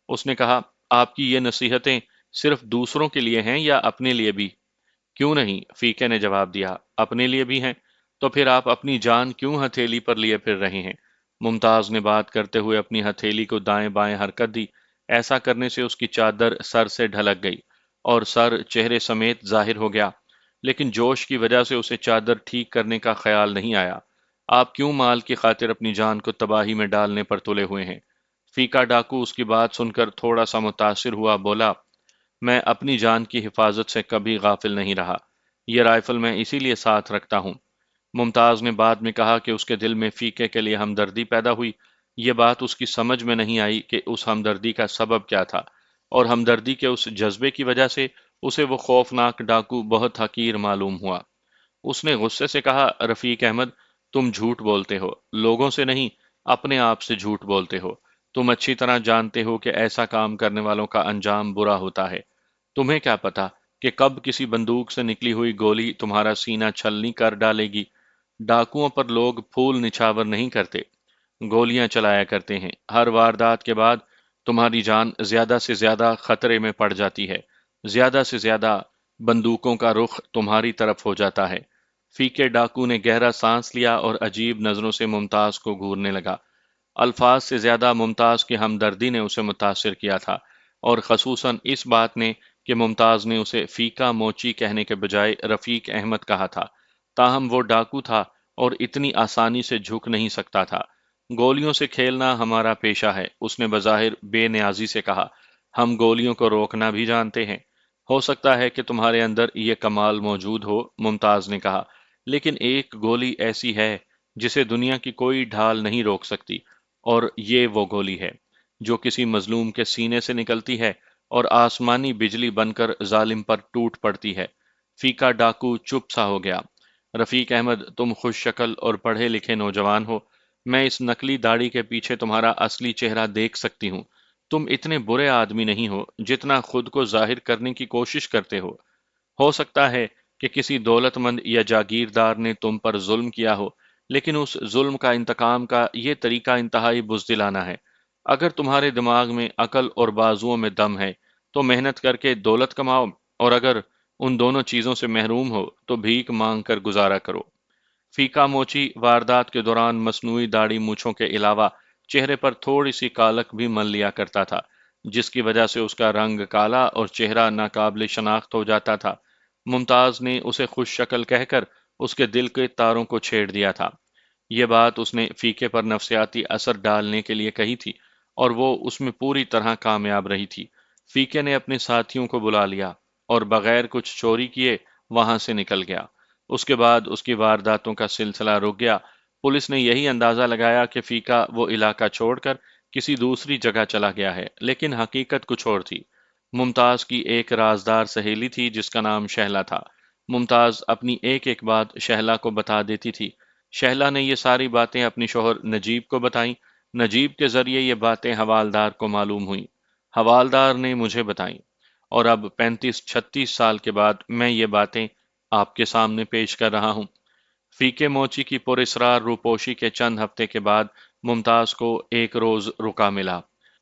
Speaker 1: اس نے کہا، آپ کی یہ نصیحتیں صرف دوسروں کے لیے ہیں یا اپنے لیے بھی؟ کیوں نہیں، فیقے نے جواب دیا، اپنے لیے بھی ہیں۔ تو پھر آپ اپنی جان کیوں ہتھیلی پر لیے پھر رہے ہیں؟ ممتاز نے بات کرتے ہوئے اپنی ہتھیلی کو دائیں بائیں حرکت دی۔ ایسا کرنے سے اس کی چادر سر سے ڈھلک گئی اور سر چہرے سمیت ظاہر ہو گیا، لیکن جوش کی وجہ سے اسے چادر ٹھیک کرنے کا خیال نہیں آیا۔ آپ کیوں مال کی خاطر اپنی جان کو تباہی میں ڈالنے پر تلے ہوئے ہیں؟ فیقہ ڈاکو اس کی بات سن کر تھوڑا سا متاثر ہوا، بولا، میں اپنی جان کی حفاظت سے کبھی غافل نہیں رہا۔ یہ رائفل میں اسی لیے ساتھ رکھتا ہوں۔ ممتاز نے بعد میں کہا کہ اس کے دل میں فیقے کے لیے ہمدردی پیدا ہوئی۔ یہ بات اس کی سمجھ میں نہیں آئی کہ اس ہمدردی کا سبب کیا تھا، اور ہمدردی کے اس جذبے کی وجہ سے اسے وہ خوفناک ڈاکو بہت حقیر معلوم ہوا۔ اس نے غصے سے کہا، رفیق احمد، تم جھوٹ بولتے ہو، لوگوں سے نہیں، اپنے آپ سے جھوٹ بولتے ہو۔ تم اچھی طرح جانتے ہو کہ ایسا کام کرنے والوں کا انجام برا ہوتا ہے۔ تمہیں کیا پتا کہ کب کسی بندوق سے نکلی ہوئی گولی تمہارا سینہ چھلنی کر ڈالے گی۔ ڈاکوؤں پر لوگ پھول نچھاور نہیں کرتے، گولیاں چلایا کرتے ہیں۔ ہر واردات کے بعد تمہاری جان زیادہ سے زیادہ خطرے میں پڑ جاتی ہے، زیادہ سے زیادہ بندوقوں کا رخ تمہاری طرف ہو جاتا ہے۔ فیقے ڈاکو نے گہرا سانس لیا اور عجیب نظروں سے ممتاز کو گھورنے لگا۔ الفاظ سے زیادہ ممتاز کی ہمدردی نے اسے متاثر کیا تھا، اور خصوصاً اس بات نے کہ ممتاز نے اسے فیکا موچی کہنے کے بجائے رفیق احمد کہا تھا۔ تاہم وہ ڈاکو تھا اور اتنی آسانی سے جھک نہیں سکتا تھا۔ گولیوں سے کھیلنا ہمارا پیشہ ہے، اس نے بظاہر بے نیازی سے کہا۔ ہم گولیوں کو روکنا بھی جانتے ہیں۔ ہو سکتا ہے کہ تمہارے اندر یہ کمال موجود ہو، ممتاز نے کہا، لیکن ایک گولی ایسی ہے جسے دنیا کی کوئی ڈھال نہیں روک سکتی، اور یہ وہ گولی ہے جو کسی مظلوم کے سینے سے نکلتی ہے اور آسمانی بجلی بن کر ظالم پر ٹوٹ پڑتی ہے۔ فیکا ڈاکو چپ سا ہو گیا۔ رفیق احمد، تم خوش شکل اور پڑھے لکھے نوجوان ہو، میں اس نکلی داڑھی کے پیچھے تمہارا اصلی چہرہ دیکھ سکتی ہوں۔ تم اتنے برے آدمی نہیں ہو جتنا خود کو ظاہر کرنے کی کوشش کرتے ہو۔ سکتا ہے کہ کسی دولت مند یا جاگیردار نے تم پر ظلم کیا ہو، لیکن اس ظلم کا انتقام کا یہ طریقہ انتہائی بزدلانہ ہے۔ اگر تمہارے دماغ میں عقل اور بازوؤں میں دم ہے تو محنت کر کے دولت کماؤ، اور اگر ان دونوں چیزوں سے محروم ہو تو بھیک مانگ کر گزارا کرو۔ فیکا موچی واردات کے دوران مصنوعی داڑھی مونچھوں کے علاوہ چہرے پر تھوڑی سی کالک بھی مل لیا کرتا تھا، جس کی وجہ سے اس کا رنگ کالا اور چہرہ ناقابل شناخت ہو جاتا تھا۔ ممتاز نے اسے خوش شکل کہہ کر اس کے دل کے تاروں کو چھیڑ دیا تھا۔ یہ بات اس نے فیکے پر نفسیاتی اثر ڈالنے کے لیے کہی تھی، اور وہ اس میں پوری طرح کامیاب رہی تھی۔ فیکے نے اپنے ساتھیوں کو بلا لیا اور بغیر کچھ چوری کیے وہاں سے نکل گیا۔ اس کے بعد اس کی وارداتوں کا سلسلہ رک گیا۔ پولیس نے یہی اندازہ لگایا کہ فیکا وہ علاقہ چھوڑ کر کسی دوسری جگہ چلا گیا ہے، لیکن حقیقت کچھ اور تھی۔ ممتاز کی ایک رازدار سہیلی تھی جس کا نام شہلا تھا۔ ممتاز اپنی ایک ایک بات شہلا کو بتا دیتی تھی۔ شہلا نے یہ ساری باتیں اپنی شوہر نجیب کو بتائیں۔ نجیب کے ذریعے یہ باتیں حوالدار کو معلوم ہوئیں۔ حوالدار نے مجھے بتائیں، اور اب 35-36 سال کے بعد میں یہ باتیں آپ کے سامنے پیش کر رہا ہوں۔ فیکے موچی کی پراسرار روپوشی کے چند ہفتے کے بعد ممتاز کو ایک روز رکا ملا۔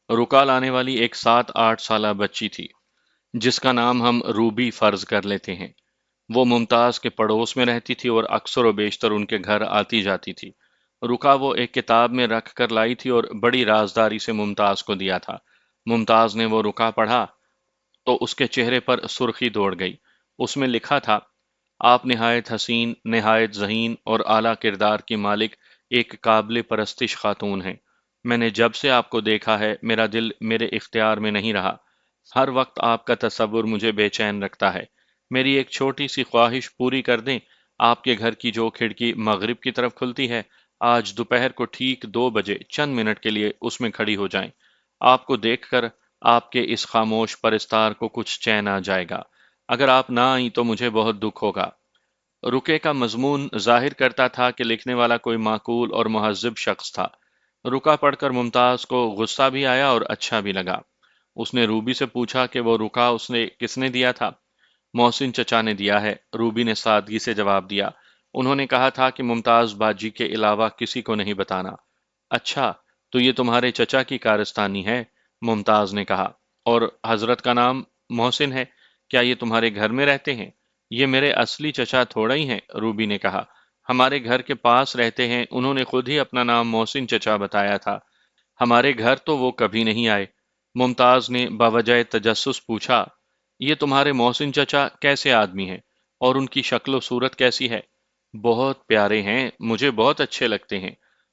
Speaker 1: رکا لانے والی ایک 7-8 سالہ بچی تھی جس کا نام ہم روبی فرض کر لیتے ہیں۔ وہ ممتاز کے پڑوس میں رہتی تھی اور اکثر و بیشتر ان کے گھر آتی جاتی تھی۔ رکا وہ ایک کتاب میں رکھ کر لائی تھی اور بڑی رازداری سے ممتاز کو دیا تھا۔ ممتاز نے وہ رکا پڑھا تو اس کے چہرے پر سرخی دوڑ گئی۔ اس میں لکھا تھا: آپ نہایت حسین، نہایت ذہین اور اعلیٰ کردار کی مالک ایک قابل پرستش خاتون ہیں۔ میں نے جب سے آپ کو دیکھا ہے میرا دل میرے اختیار میں نہیں رہا۔ ہر وقت آپ کا تصور مجھے بے چین رکھتا ہے۔ میری ایک چھوٹی سی خواہش پوری کر دیں۔ آپ کے گھر کی جو کھڑکی مغرب کی طرف کھلتی ہے، آج دوپہر کو ٹھیک 2 بجے چند منٹ کے لیے اس میں کھڑی ہو جائیں۔ آپ کو دیکھ کر آپ کے اس خاموش پرستار کو کچھ چین آ جائے گا۔ اگر آپ نہ آئیں تو مجھے بہت دکھ ہوگا۔ رکے کا مضمون ظاہر کرتا تھا کہ لکھنے والا کوئی معقول اور مہذب شخص تھا۔ رکا پڑھ کر ممتاز کو غصہ بھی آیا اور اچھا بھی لگا۔ اس نے روبی سے پوچھا کہ وہ رکا اس نے کس نے دیا تھا؟ محسن چچا نے دیا ہے، روبی نے سادگی سے جواب دیا۔ انہوں نے کہا تھا کہ ممتاز باجی کے علاوہ کسی کو نہیں بتانا۔ اچھا، تو یہ تمہارے چچا کی کارستانی ہے؟ ممتاز نے کہا۔ اور حضرت کا نام محسن ہے؟ کیا یہ تمہارے گھر میں رہتے ہیں؟ یہ میرے اصلی چچا تھوڑا ہی ہیں، روبی نے کہا۔ ہمارے گھر کے پاس رہتے ہیں، انہوں نے خود ہی اپنا نام محسن چچا بتایا تھا۔ ہمارے گھر تو وہ کبھی نہیں آئے۔ ممتاز نے باوجہ تجسس پوچھا: یہ تمہارے محسن چچا کیسے آدمی ہیں، اور ان کی شکل و صورت کیسی ہے؟ بہت پیارے ہیں، مجھے بہت اچھے لگتے ہیں۔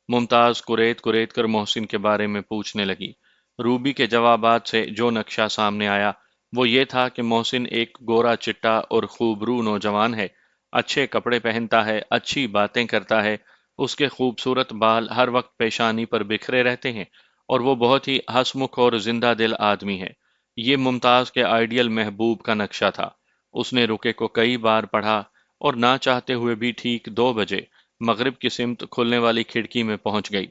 Speaker 1: ممتاز کریت کریت کر محسن کے بارے میں پوچھنے لگی۔ روبی کے جوابات سے جو نقشہ سامنے آیا وہ یہ تھا کہ محسن ایک گورا چٹا اور خوبرو نوجوان ہے۔ اچھے کپڑے پہنتا ہے، اچھی باتیں کرتا ہے، اس کے خوبصورت بال ہر وقت پیشانی پر بکھرے رہتے ہیں، اور وہ بہت ہی ہنسمکھ اور زندہ دل آدمی ہے۔ یہ ممتاز کے آئیڈیل محبوب کا نقشہ تھا۔ اس نے رکے کو کئی بار پڑھا اور نہ چاہتے ہوئے بھی ٹھیک 2 بجے مغرب کی سمت کھلنے والی کھڑکی میں پہنچ گئی۔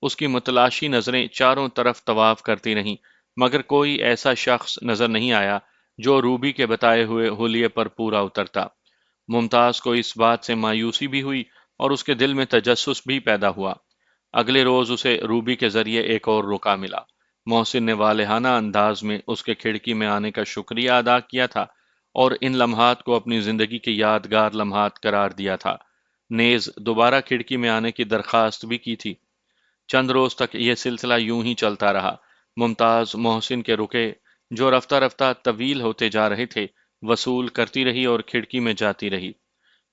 Speaker 1: اس کی متلاشی نظریں چاروں طرف طواف کرتی رہیں، مگر کوئی ایسا شخص نظر نہیں آیا جو روبی کے بتائے ہوئے حلیے پر پورا اترتا۔ ممتاز کو اس بات سے مایوسی بھی ہوئی اور اس کے دل میں تجسس بھی پیدا ہوا۔ اگلے روز اسے روبی کے ذریعے ایک اور رکا ملا۔ محسن نے والہانہ انداز میں اس کے کھڑکی میں آنے کا شکریہ ادا کیا تھا اور ان لمحات کو اپنی زندگی کے یادگار لمحات قرار دیا تھا۔ نیز دوبارہ کھڑکی میں آنے کی درخواست بھی کی تھی۔ چند روز تک یہ سلسلہ یوں ہی چلتا رہا۔ ممتاز محسن کے رکے جو رفتہ رفتہ طویل ہوتے جا رہے تھے وصول کرتی رہی اور کھڑکی میں جاتی رہی،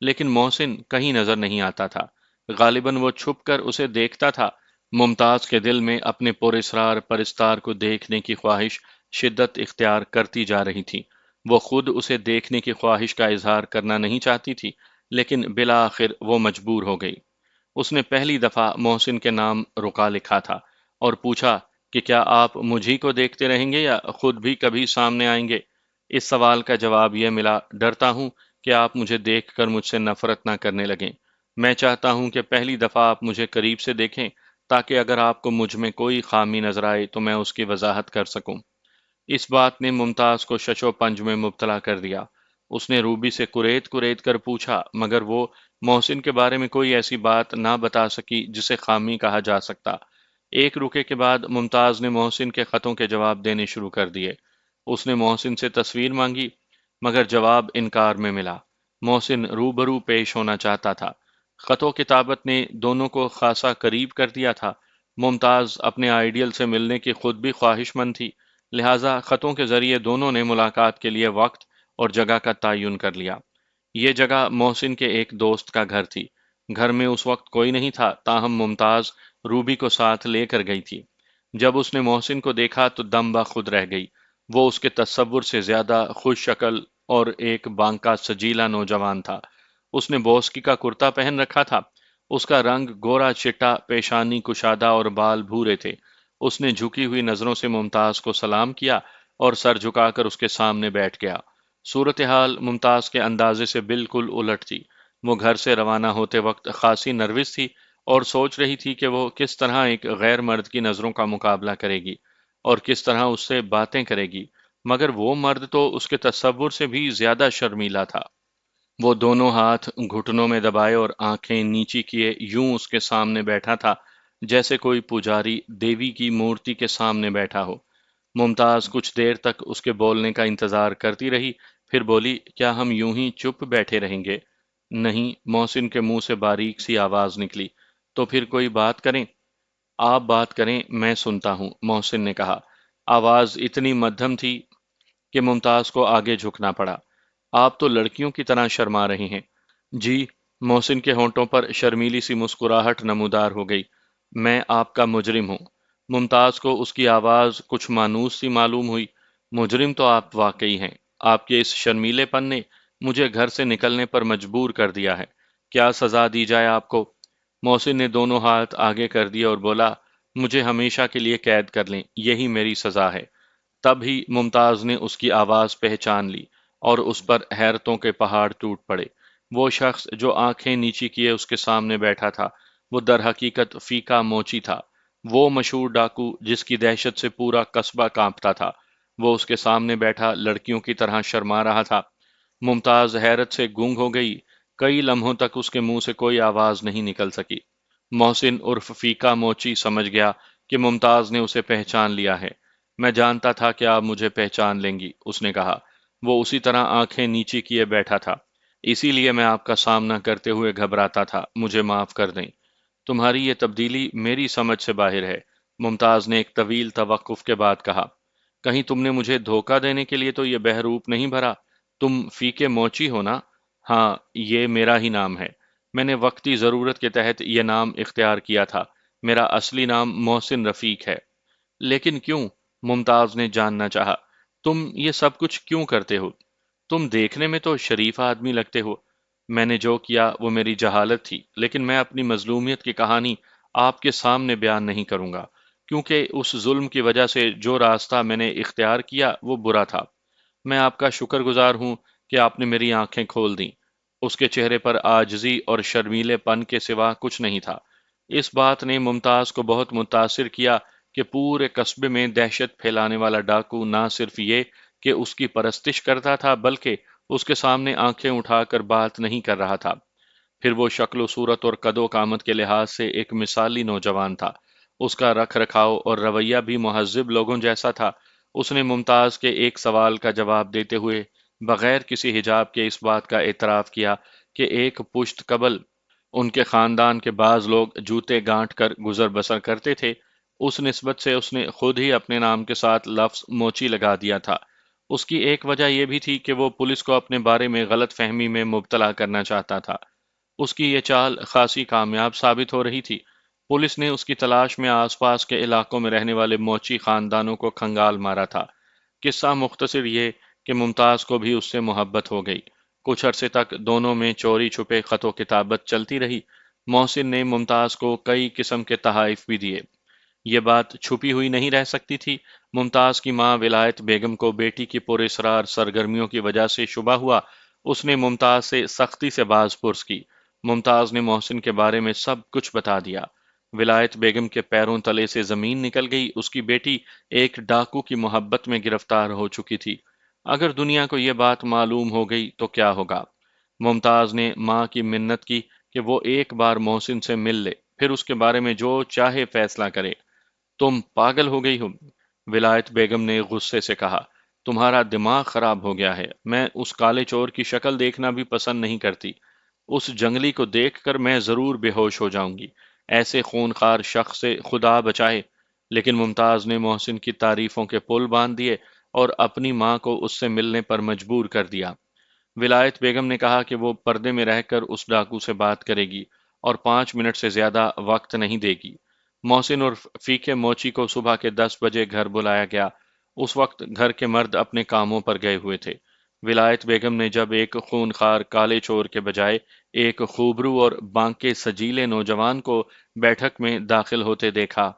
Speaker 1: لیکن محسن کہیں نظر نہیں آتا تھا۔ غالباً وہ چھپ کر اسے دیکھتا تھا۔ ممتاز کے دل میں اپنے پراسرار پرستار کو دیکھنے کی خواہش شدت اختیار کرتی جا رہی تھی۔ وہ خود اسے دیکھنے کی خواہش کا اظہار کرنا نہیں چاہتی تھی، لیکن بالآخر وہ مجبور ہو گئی۔ اس نے پہلی دفعہ محسن کے نام رکا لکھا تھا اور پوچھا کہ کیا آپ مجھی کو دیکھتے رہیں گے یا خود بھی کبھی سامنے آئیں گے؟ اس سوال کا جواب یہ ملا: ڈرتا ہوں کہ آپ مجھے دیکھ کر مجھ سے نفرت نہ کرنے لگیں۔ میں چاہتا ہوں کہ پہلی دفعہ آپ مجھے قریب سے دیکھیں تاکہ اگر آپ کو مجھ میں کوئی خامی نظر آئے تو میں اس کی وضاحت کر سکوں۔ اس بات نے ممتاز کو شش و پنج میں مبتلا کر دیا۔ اس نے روبی سے کریت کریت کر پوچھا، مگر وہ محسن کے بارے میں کوئی ایسی بات نہ بتا سکی جسے خامی کہا جا سکتا۔ ایک رکے کے بعد ممتاز نے محسن کے خطوں کے جواب دینے شروع کر دیے۔ اس نے محسن سے تصویر مانگی، مگر جواب انکار میں ملا۔ محسن روبرو پیش ہونا چاہتا تھا۔ خط و کتابت نے دونوں کو خاصا قریب کر دیا تھا۔ ممتاز اپنے آئیڈیل سے ملنے کی خود بھی خواہش مند تھی، لہٰذا خطوں کے ذریعے دونوں نے ملاقات کے لیے وقت اور جگہ کا تعین کر لیا۔ یہ جگہ محسن کے ایک دوست کا گھر تھی۔ گھر میں اس وقت کوئی نہیں تھا، تاہم ممتاز روبی کو ساتھ لے کر گئی تھی۔ جب اس نے محسن کو دیکھا تو دم بخود رہ گئی۔ وہ اس کے تصور سے زیادہ خوش شکل اور ایک بانکا سجیلا نوجوان تھا۔ اس نے بوسکی کا کرتا پہن رکھا تھا۔ اس کا رنگ گورا چٹا، پیشانی کشادہ اور بال بھورے تھے۔ اس نے جھکی ہوئی نظروں سے ممتاز کو سلام کیا اور سر جھکا کر اس کے سامنے بیٹھ گیا۔ صورتحال ممتاز کے اندازے سے بالکل الٹ تھی۔ وہ گھر سے روانہ ہوتے وقت خاصی نروس تھی اور سوچ رہی تھی کہ وہ کس طرح ایک غیر مرد کی نظروں کا مقابلہ کرے گی اور کس طرح اس سے باتیں کرے گی، مگر وہ مرد تو اس کے تصور سے بھی زیادہ شرمیلا تھا۔ وہ دونوں ہاتھ گھٹنوں میں دبائے اور آنکھیں نیچی کیے یوں اس کے سامنے بیٹھا تھا جیسے کوئی پجاری دیوی کی مورتی کے سامنے بیٹھا ہو۔ ممتاز کچھ دیر تک اس کے بولنے کا انتظار کرتی رہی، پھر بولی: کیا ہم یوں ہی چپ بیٹھے رہیں گے؟ نہیں، محسن کے منہ سے باریک سی آواز نکلی۔ تو پھر کوئی بات کریں؟ آپ بات کریں، میں سنتا ہوں، محسن نے کہا۔ آواز اتنی مدھم تھی کہ ممتاز کو آگے جھکنا پڑا۔ آپ تو لڑکیوں کی طرح شرما رہے ہیں۔ جی، محسن کے ہونٹوں پر شرمیلی سی مسکراہٹ نمودار ہو گئی۔ میں آپ کا مجرم ہوں۔ ممتاز کو اس کی آواز کچھ مانوس سی معلوم ہوئی۔ مجرم تو آپ واقعی ہیں۔ آپ کے اس شرمیلے پن نے مجھے گھر سے نکلنے پر مجبور کر دیا ہے۔ کیا سزا دی جائے آپ کو؟ محسن نے دونوں ہاتھ آگے کر دیے اور بولا: مجھے ہمیشہ کے لیے قید کر لیں، یہی میری سزا ہے۔ تب ہی ممتاز نے اس کی آواز پہچان لی اور اس پر حیرتوں کے پہاڑ ٹوٹ پڑے۔ وہ شخص جو آنکھیں نیچی کیے اس کے سامنے بیٹھا تھا، وہ در حقیقت فیکا موچی تھا، وہ مشہور ڈاکو جس کی دہشت سے پورا قصبہ کانپتا تھا۔ وہ اس کے سامنے بیٹھا لڑکیوں کی طرح شرما رہا تھا۔ ممتاز حیرت سے گونگ ہو گئی۔ کئی لمحوں تک اس کے منہ سے کوئی آواز نہیں نکل سکی۔ محسن عرف فیکا موچی سمجھ گیا کہ ممتاز نے اسے پہچان لیا ہے۔ میں جانتا تھا کہ آپ مجھے پہچان لیں گی، اس نے کہا۔ وہ اسی طرح آنکھیں نیچی کیے بیٹھا تھا۔ اسی لیے میں آپ کا سامنا کرتے ہوئے گھبراتا تھا، مجھے معاف کر دیں۔ تمہاری یہ تبدیلی میری سمجھ سے باہر ہے، ممتاز نے ایک طویل توقف کے بعد کہا۔ کہیں تم نے مجھے دھوکہ دینے کے لیے تو یہ بہروپ نہیں بھرا؟ تم فیکے موچی ہو نا؟ ہاں، یہ میرا ہی نام ہے۔ میں نے وقتی ضرورت کے تحت یہ نام اختیار کیا تھا۔ میرا اصلی نام محسن رفیق ہے۔ لیکن کیوں؟ ممتاز نے جاننا چاہا۔ تم یہ سب کچھ کیوں کرتے ہو؟ تم دیکھنے میں تو شریف آدمی لگتے ہو۔ میں نے جو کیا وہ میری جہالت تھی، لیکن میں اپنی مظلومیت کی کہانی آپ کے سامنے بیان نہیں کروں گا، کیونکہ اس ظلم کی وجہ سے جو راستہ میں نے اختیار کیا وہ برا تھا۔ میں آپ کا شکر گزار ہوں کہ آپ نے میری آنکھیں کھول دیں۔ اس کے چہرے پر عاجزی اور شرمیلے پن کے سوا کچھ نہیں تھا۔ اس بات نے ممتاز کو بہت متاثر کیا کہ پورے قصبے میں دہشت پھیلانے والا ڈاکو نہ صرف یہ کہ اس کی پرستش کرتا تھا، بلکہ اس کے سامنے آنکھیں اٹھا کر بات نہیں کر رہا تھا۔ پھر وہ شکل و صورت اور قد و قامت کے لحاظ سے ایک مثالی نوجوان تھا۔ اس کا رکھ رکھاؤ اور رویہ بھی مہذب لوگوں جیسا تھا۔ اس نے ممتاز کے ایک سوال کا جواب دیتے ہوئے بغیر کسی حجاب کے اس بات کا اعتراف کیا کہ ایک پشت قبل ان کے خاندان کے بعض لوگ جوتے گانٹ کر گزر بسر کرتے تھے۔ اس نسبت سے اس نے خود ہی اپنے نام کے ساتھ لفظ موچی لگا دیا تھا۔ اس کی ایک وجہ یہ بھی تھی کہ وہ پولیس کو اپنے بارے میں غلط فہمی میں مبتلا کرنا چاہتا تھا۔ اس کی یہ چال خاصی کامیاب ثابت ہو رہی تھی۔ پولیس نے اس کی تلاش میں آس پاس کے علاقوں میں رہنے والے موچی خاندانوں کو کھنگال مارا تھا۔ قصہ مختصر یہ کہ ممتاز کو بھی اس سے محبت ہو گئی۔ کچھ عرصے تک دونوں میں چوری چھپے خط و کتابت چلتی رہی۔ محسن نے ممتاز کو کئی قسم کے تحائف بھی دیے۔ یہ بات چھپی ہوئی نہیں رہ سکتی تھی۔ ممتاز کی ماں ولایت بیگم کو بیٹی کی پراسرار سرگرمیوں کی وجہ سے شبہ ہوا۔ اس نے ممتاز سے سختی سے باز پرس کی۔ ممتاز نے محسن کے بارے میں سب کچھ بتا دیا۔ ولایت بیگم کے پیروں تلے سے زمین نکل گئی۔ اس کی بیٹی ایک ڈاکو کی محبت میں گرفتار ہو چکی تھی۔ اگر دنیا کو یہ بات معلوم ہو گئی تو کیا ہوگا؟ ممتاز نے ماں کی منت کی کہ وہ ایک بار محسن سے مل لے، پھر اس کے بارے میں جو چاہے فیصلہ کرے۔ تم پاگل ہو گئی ہو، ولایت بیگم نے غصے سے کہا۔ تمہارا دماغ خراب ہو گیا ہے۔ میں اس کالے چور کی شکل دیکھنا بھی پسند نہیں کرتی۔ اس جنگلی کو دیکھ کر میں ضرور بے ہوش ہو جاؤں گی۔ ایسے خونخوار شخص سے خدا بچائے۔ لیکن ممتاز نے محسن کی تعریفوں کے پل باندھ دیے اور اپنی ماں کو اس سے ملنے پر مجبور کر دیا۔ ولایت بیگم نے کہا کہ وہ پردے میں رہ کر اس ڈاکو سے بات کرے گی اور 5 منٹ سے زیادہ وقت نہیں دے گی۔ محسن اور فیکے موچی کو صبح کے 10 بجے گھر بلایا گیا۔ اس وقت گھر کے مرد اپنے کاموں پر گئے ہوئے تھے۔ ولایت بیگم نے جب ایک خونخوار کالے چور کے بجائے ایک خوبرو اور بانکے سجیلے نوجوان کو بیٹھک میں داخل ہوتے دیکھا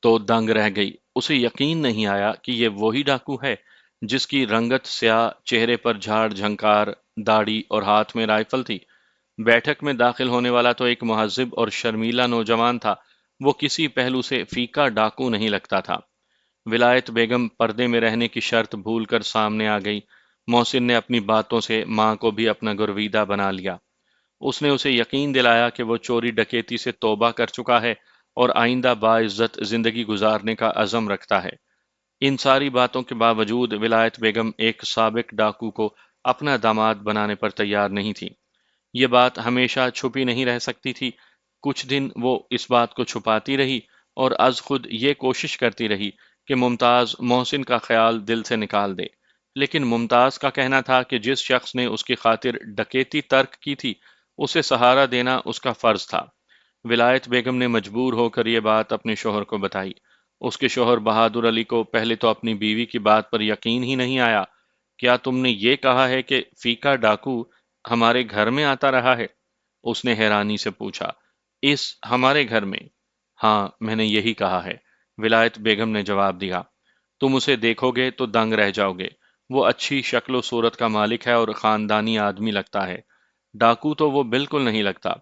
Speaker 1: تو دنگ رہ گئی۔ اسے یقین نہیں آیا کہ یہ وہی ڈاکو ہے جس کی رنگت سیاہ، چہرے پر جھاڑ جھنکار داڑھی اور ہاتھ میں رائفل تھی۔ بیٹھک میں داخل ہونے والا تو ایک مہذب اور شرمیلا نوجوان تھا۔ وہ کسی پہلو سے فیکا ڈاکو نہیں لگتا تھا۔ ولایت بیگم پردے میں رہنے کی شرط بھول کر سامنے آ گئی۔ محسن نے اپنی باتوں سے ماں کو بھی اپنا گرویدہ بنا لیا۔ اس نے اسے یقین دلایا کہ وہ چوری ڈکیتی سے توبہ کر چکا ہے اور آئندہ باعزت زندگی گزارنے کا عزم رکھتا ہے۔ ان ساری باتوں کے باوجود ولایت بیگم ایک سابق ڈاکو کو اپنا داماد بنانے پر تیار نہیں تھی۔ یہ بات ہمیشہ چھپی نہیں رہ سکتی تھی۔ کچھ دن وہ اس بات کو چھپاتی رہی اور از خود یہ کوشش کرتی رہی کہ ممتاز محسن کا خیال دل سے نکال دے۔ لیکن ممتاز کا کہنا تھا کہ جس شخص نے اس کی خاطر ڈکیتی ترک کی تھی، اسے سہارا دینا اس کا فرض تھا۔ ولایت بیگم نے مجبور ہو کر یہ بات اپنے شوہر کو بتائی۔ اس کے شوہر بہادر علی کو پہلے تو اپنی بیوی کی بات پر یقین ہی نہیں آیا۔ کیا تم نے یہ کہا ہے کہ فیکا ڈاکو ہمارے گھر میں آتا رہا ہے؟ اس نے حیرانی سے پوچھا۔ اس ہمارے گھر میں؟ ہاں، میں نے یہی کہا ہے، ولایت بیگم نے جواب دیا۔ تم اسے دیکھو گے تو دنگ رہ جاؤ گے۔ وہ اچھی شکل و صورت کا مالک ہے اور خاندانی آدمی لگتا ہے۔ ڈاکو تو وہ بالکل نہیں لگتا۔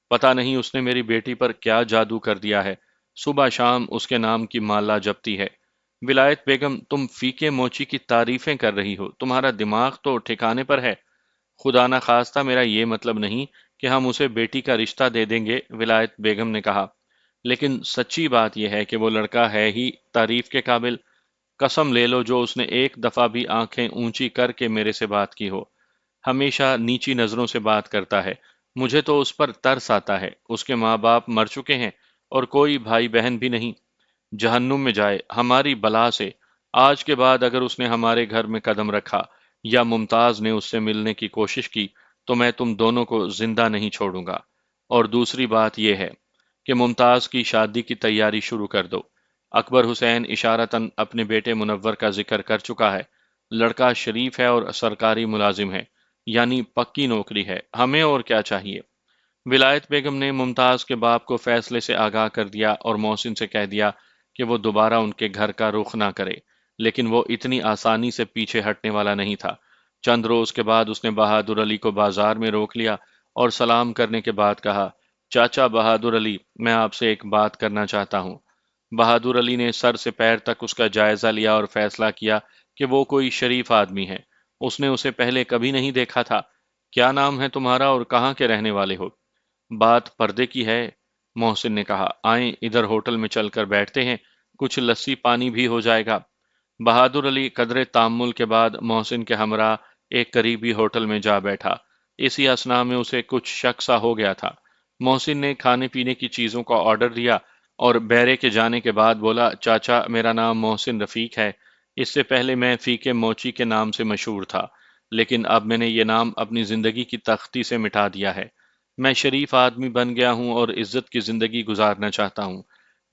Speaker 1: پتہ نہیں اس نے میری بیٹی پر کیا جادو کر دیا ہے۔ صبح شام اس کے نام کی مالا جپتی ہے۔ ولایت بیگم، تم فیکے موچی کی تعریفیں کر رہی ہو۔ تمہارا دماغ تو ٹھکانے پر ہے۔ خدا نہ خواستہ میرا یہ مطلب نہیں کہ ہم اسے بیٹی کا رشتہ دے دیں گے، ولایت بیگم نے کہا۔ لیکن سچی بات یہ ہے کہ وہ لڑکا ہے ہی تعریف کے قابل۔ قسم لے لو جو اس نے ایک دفعہ بھی آنکھیں اونچی کر کے میرے سے بات کی ہو۔ ہمیشہ نیچی نظروں سے بات کرتا ہے۔ مجھے تو اس پر ترس آتا ہے۔ اس کے ماں باپ مر چکے ہیں اور کوئی بھائی بہن بھی نہیں۔ جہنم میں جائے ہماری بلا سے۔ آج کے بعد اگر اس نے ہمارے گھر میں قدم رکھا یا ممتاز نے اس سے ملنے کی کوشش کی تو میں تم دونوں کو زندہ نہیں چھوڑوں گا۔ اور دوسری بات یہ ہے کہ ممتاز کی شادی کی تیاری شروع کر دو۔ اکبر حسین اشارتاً اپنے بیٹے منور کا ذکر کر چکا ہے۔ لڑکا شریف ہے اور سرکاری ملازم ہے، یعنی پکی نوکری ہے۔ ہمیں اور کیا چاہیے؟ ولایت بیگم نے ممتاز کے باپ کو فیصلے سے آگاہ کر دیا اور محسن سے کہہ دیا کہ وہ دوبارہ ان کے گھر کا رخ نہ کرے۔ لیکن وہ اتنی آسانی سے پیچھے ہٹنے والا نہیں تھا۔ چند روز کے بعد اس نے بہادر علی کو بازار میں روک لیا اور سلام کرنے کے بعد کہا، چاچا بہادر علی، میں آپ سے ایک بات کرنا چاہتا ہوں۔ بہادر علی نے سر سے پیر تک اس کا جائزہ لیا اور فیصلہ کیا کہ وہ کوئی شریف آدمی ہے۔ اس نے اسے پہلے کبھی نہیں دیکھا تھا۔ کیا نام ہے تمہارا اور کہاں کے رہنے والے ہو؟ بات پردے کی ہے، محسن نے کہا۔ آئیں ادھر ہوٹل میں چل کر بیٹھتے ہیں، کچھ لسی پانی بھی ہو جائے گا۔ بہادر علی قدرے تامل کے بعد محسن کے ہمراہ ایک قریبی ہوٹل میں جا بیٹھا۔ اسی اثنا میں اسے کچھ شک سا ہو گیا تھا۔ محسن نے کھانے پینے کی چیزوں کا آرڈر دیا اور بیرے کے جانے کے بعد بولا، چاچا میرا نام محسن رفیق ہے۔ اس سے پہلے میں فیکے موچی کے نام سے مشہور تھا، لیکن اب میں نے یہ نام اپنی زندگی کی تختی سے مٹا دیا ہے۔ میں شریف آدمی بن گیا ہوں اور عزت کی زندگی گزارنا چاہتا ہوں۔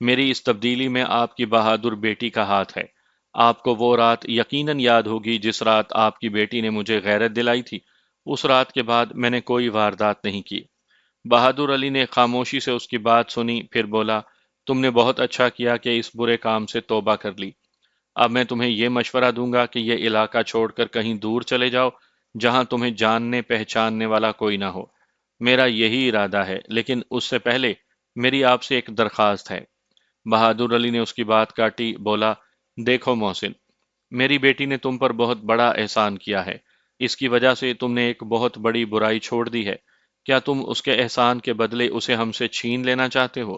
Speaker 1: میری اس تبدیلی میں آپ کی بہادر بیٹی کا ہاتھ ہے۔ آپ کو وہ رات یقیناً یاد ہوگی جس رات آپ کی بیٹی نے مجھے غیرت دلائی تھی۔ اس رات کے بعد میں نے کوئی واردات نہیں کی۔ بہادر علی نے خاموشی سے اس کی بات سنی، پھر بولا، تم نے بہت اچھا کیا کہ اس برے کام سے توبہ کر لی۔ اب میں تمہیں یہ مشورہ دوں گا کہ یہ علاقہ چھوڑ کر کہیں دور چلے جاؤ، جہاں تمہیں جاننے پہچاننے والا کوئی نہ ہو۔ میرا یہی ارادہ ہے، لیکن اس سے پہلے میری آپ سے ایک درخواست ہے۔ بہادر علی نے اس کی بات کاٹی، بولا، دیکھو محسن، میری بیٹی نے تم پر بہت بڑا احسان کیا ہے۔ اس کی وجہ سے تم نے ایک بہت بڑی برائی چھوڑ دی ہے۔ کیا تم اس کے احسان کے بدلے اسے ہم سے چھین لینا چاہتے ہو؟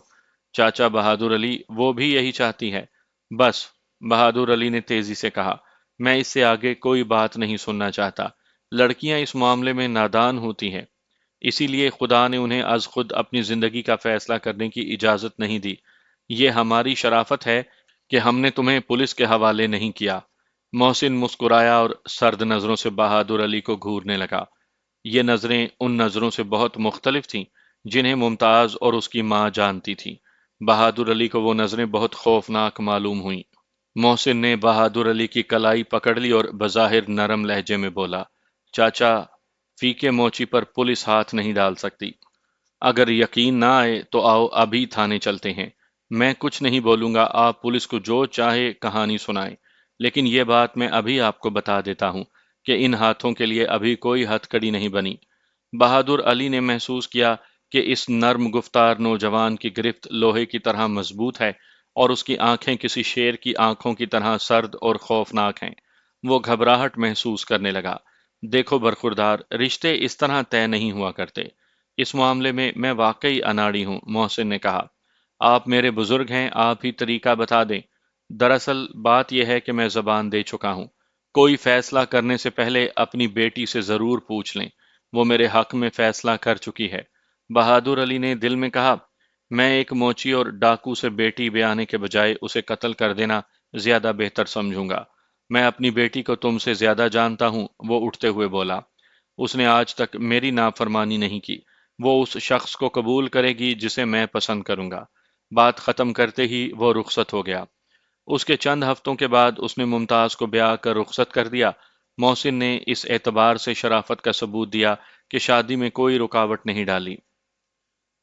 Speaker 1: چاچا بہادر علی، وہ بھی یہی چاہتی ہے۔ بس، بہادر علی نے تیزی سے کہا، میں اس سے آگے کوئی بات نہیں سننا چاہتا۔ لڑکیاں اس معاملے میں نادان ہوتی ہیں، اسی لیے خدا نے انہیں از خود اپنی زندگی کا فیصلہ کرنے کی اجازت نہیں دی۔ یہ ہماری شرافت ہے کہ ہم نے تمہیں پولیس کے حوالے نہیں کیا۔ محسن مسکرایا اور سرد نظروں سے بہادر علی کو گھورنے لگا۔ یہ نظریں ان نظروں سے بہت مختلف تھیں جنہیں ممتاز اور اس کی ماں جانتی تھی۔ بہادر علی کو وہ نظریں بہت خوفناک معلوم ہوئیں۔ محسن نے بہادر علی کی کلائی پکڑ لی اور بظاہر نرم لہجے میں بولا، چاچا، فیکے موچی پر پولیس ہاتھ نہیں ڈال سکتی۔ اگر یقین نہ آئے تو آؤ ابھی تھانے چلتے ہیں۔ میں کچھ نہیں بولوں گا، آپ پولیس کو جو چاہے کہانی سنائیں، لیکن یہ بات میں ابھی آپ کو بتا دیتا ہوں کہ ان ہاتھوں کے لیے ابھی کوئی ہتھ کڑی نہیں بنی۔ بہادر علی نے محسوس کیا کہ اس نرم گفتار نوجوان کی گرفت لوہے کی طرح مضبوط ہے اور اس کی آنکھیں کسی شیر کی آنکھوں کی طرح سرد اور خوفناک ہیں۔ وہ گھبراہٹ محسوس کرنے لگا۔ دیکھو برخوردار، رشتے اس طرح طے نہیں ہوا کرتے۔ اس معاملے میں میں واقعی اناڑی ہوں، محسن نے کہا۔ آپ میرے بزرگ ہیں، آپ ہی طریقہ بتا دیں۔ دراصل بات یہ ہے کہ میں زبان دے چکا ہوں۔ کوئی فیصلہ کرنے سے پہلے اپنی بیٹی سے ضرور پوچھ لیں، وہ میرے حق میں فیصلہ کر چکی ہے۔ بہادر علی نے دل میں کہا، میں ایک موچی اور ڈاکو سے بیٹی بیانے کے بجائے اسے قتل کر دینا زیادہ بہتر سمجھوں گا۔ میں اپنی بیٹی کو تم سے زیادہ جانتا ہوں، وہ اٹھتے ہوئے بولا۔ اس نے آج تک میری نافرمانی نہیں کی۔ وہ اس شخص کو قبول کرے گی جسے میں پسند کروں گا۔ بات ختم کرتے ہی وہ رخصت ہو گیا۔ اس کے چند ہفتوں کے بعد اس نے ممتاز کو بیاہ کر رخصت کر دیا۔ محسن نے اس اعتبار سے شرافت کا ثبوت دیا کہ شادی میں کوئی رکاوٹ نہیں ڈالی۔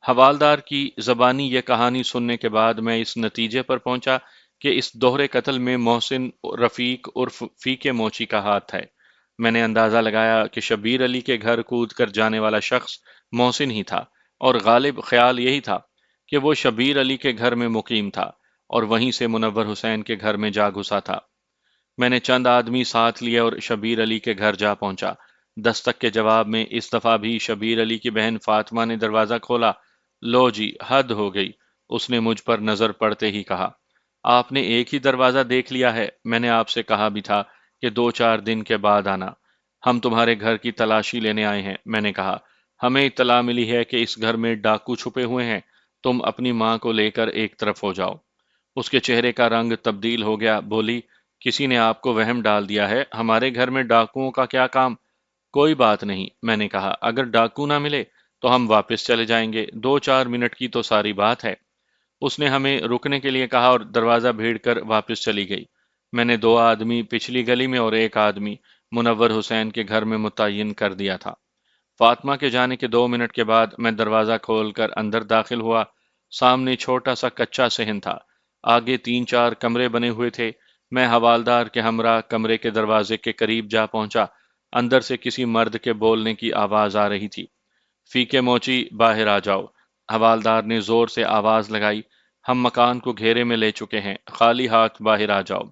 Speaker 1: حوالدار کی زبانی یہ کہانی سننے کے بعد میں اس نتیجے پر پہنچا کہ اس دوہرے قتل میں محسن رفیق عرف فیکے موچی کا ہاتھ ہے۔ میں نے اندازہ لگایا کہ شبیر علی کے گھر کود کر جانے والا شخص محسن ہی تھا، اور غالب خیال یہی تھا کہ وہ شبیر علی کے گھر میں مقیم تھا اور وہیں سے منور حسین کے گھر میں جا گھسا تھا۔ میں نے چند آدمی ساتھ لیے اور شبیر علی کے گھر جا پہنچا۔ دستک کے جواب میں اس دفعہ بھی شبیر علی کی بہن فاطمہ نے دروازہ کھولا۔ لو جی، حد ہو گئی، اس نے مجھ پر نظر پڑتے ہی کہا۔ آپ نے ایک ہی دروازہ دیکھ لیا ہے، میں نے آپ سے کہا بھی تھا کہ 2-4 دن کے بعد آنا۔ ہم تمہارے گھر کی تلاشی لینے آئے ہیں، میں نے کہا۔ ہمیں اطلاع ملی ہے کہ اس گھر میں ڈاکو چھپے ہوئے ہیں، تم اپنی ماں کو لے کر ایک طرف ہو جاؤ۔ اس کے چہرے کا رنگ تبدیل ہو گیا، بولی، کسی نے آپ کو وہم ڈال دیا ہے، ہمارے گھر میں ڈاکوؤں کا کیا کام؟ کوئی بات نہیں، میں نے کہا، اگر ڈاکو نہ ملے تو ہم واپس چلے جائیں گے، 2-4 منٹ کی تو ساری بات ہے۔ اس نے ہمیں رکنے کے لیے کہا اور دروازہ بھیڑ کر واپس چلی گئی۔ میں نے 2 آدمی پچھلی گلی میں اور ایک آدمی منور حسین کے گھر میں متعین کر دیا تھا۔ فاطمہ کے جانے کے 2 منٹ کے بعد میں دروازہ کھول کر اندر داخل ہوا۔ سامنے چھوٹا سا کچا صحن تھا، آگے 3-4 کمرے بنے ہوئے تھے۔ میں حوالدار کے ہمراہ کمرے کے دروازے کے قریب جا پہنچا۔ اندر سے کسی مرد کے بولنے کی آواز آ رہی تھی، فیکے موچی، باہر آ جاؤ۔ حوالدار نے زور سے آواز لگائی، ہم مکان کو گھیرے میں لے چکے ہیں، خالی ہاتھ باہر آ جاؤ۔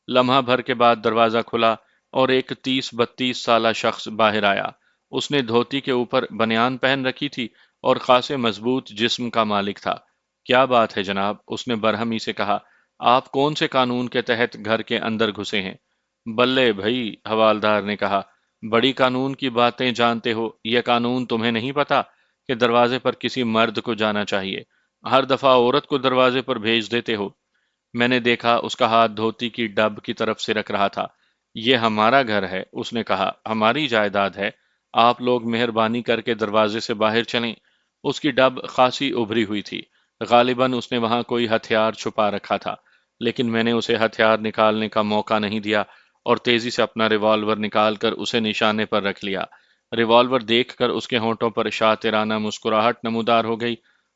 Speaker 1: لمحہ بھر کے بعد دروازہ کھلا اور ایک 30-32 سالہ شخص باہر آیا۔ اس نے دھوتی کے اوپر بنیان پہن رکھی تھی اور خاصے مضبوط جسم کا مالک تھا۔ کیا بات ہے جناب، اس نے برہمی سے کہا، آپ کون سے قانون کے تحت گھر کے اندر گھسے ہیں؟ بلے بھائی، حوالدار نے کہا، بڑی قانون کی باتیں جانتے ہو، یہ قانون تمہیں نہیں پتا؟ کہ دروازے پر کسی مرد کو جانا چاہیے، ہر دفعہ عورت کو دروازے پر بھیج دیتے ہو؟ میں نے دیکھا اس کا ہاتھ دھوتی کی ڈب کی طرف سے رکھ رہا تھا۔ یہ ہمارا گھر ہے، اس نے کہا، ہماری جائیداد ہے، آپ لوگ مہربانی کر کے دروازے سے باہر چلیں۔ اس کی ڈب خاصی ابھری ہوئی تھی، غالباً اس نے وہاں کوئی ہتھیار چھپا رکھا تھا، لیکن میں نے اسے ہتھیار نکالنے کا موقع نہیں دیا اور تیزی سے اپنا ریوالور نکال کر اسے نشانے پر رکھ لیا۔ ریوالور دیکھ کر اس کے ہونٹوں پر شاطرانہ مسکراہٹ نمودار ہو گئی۔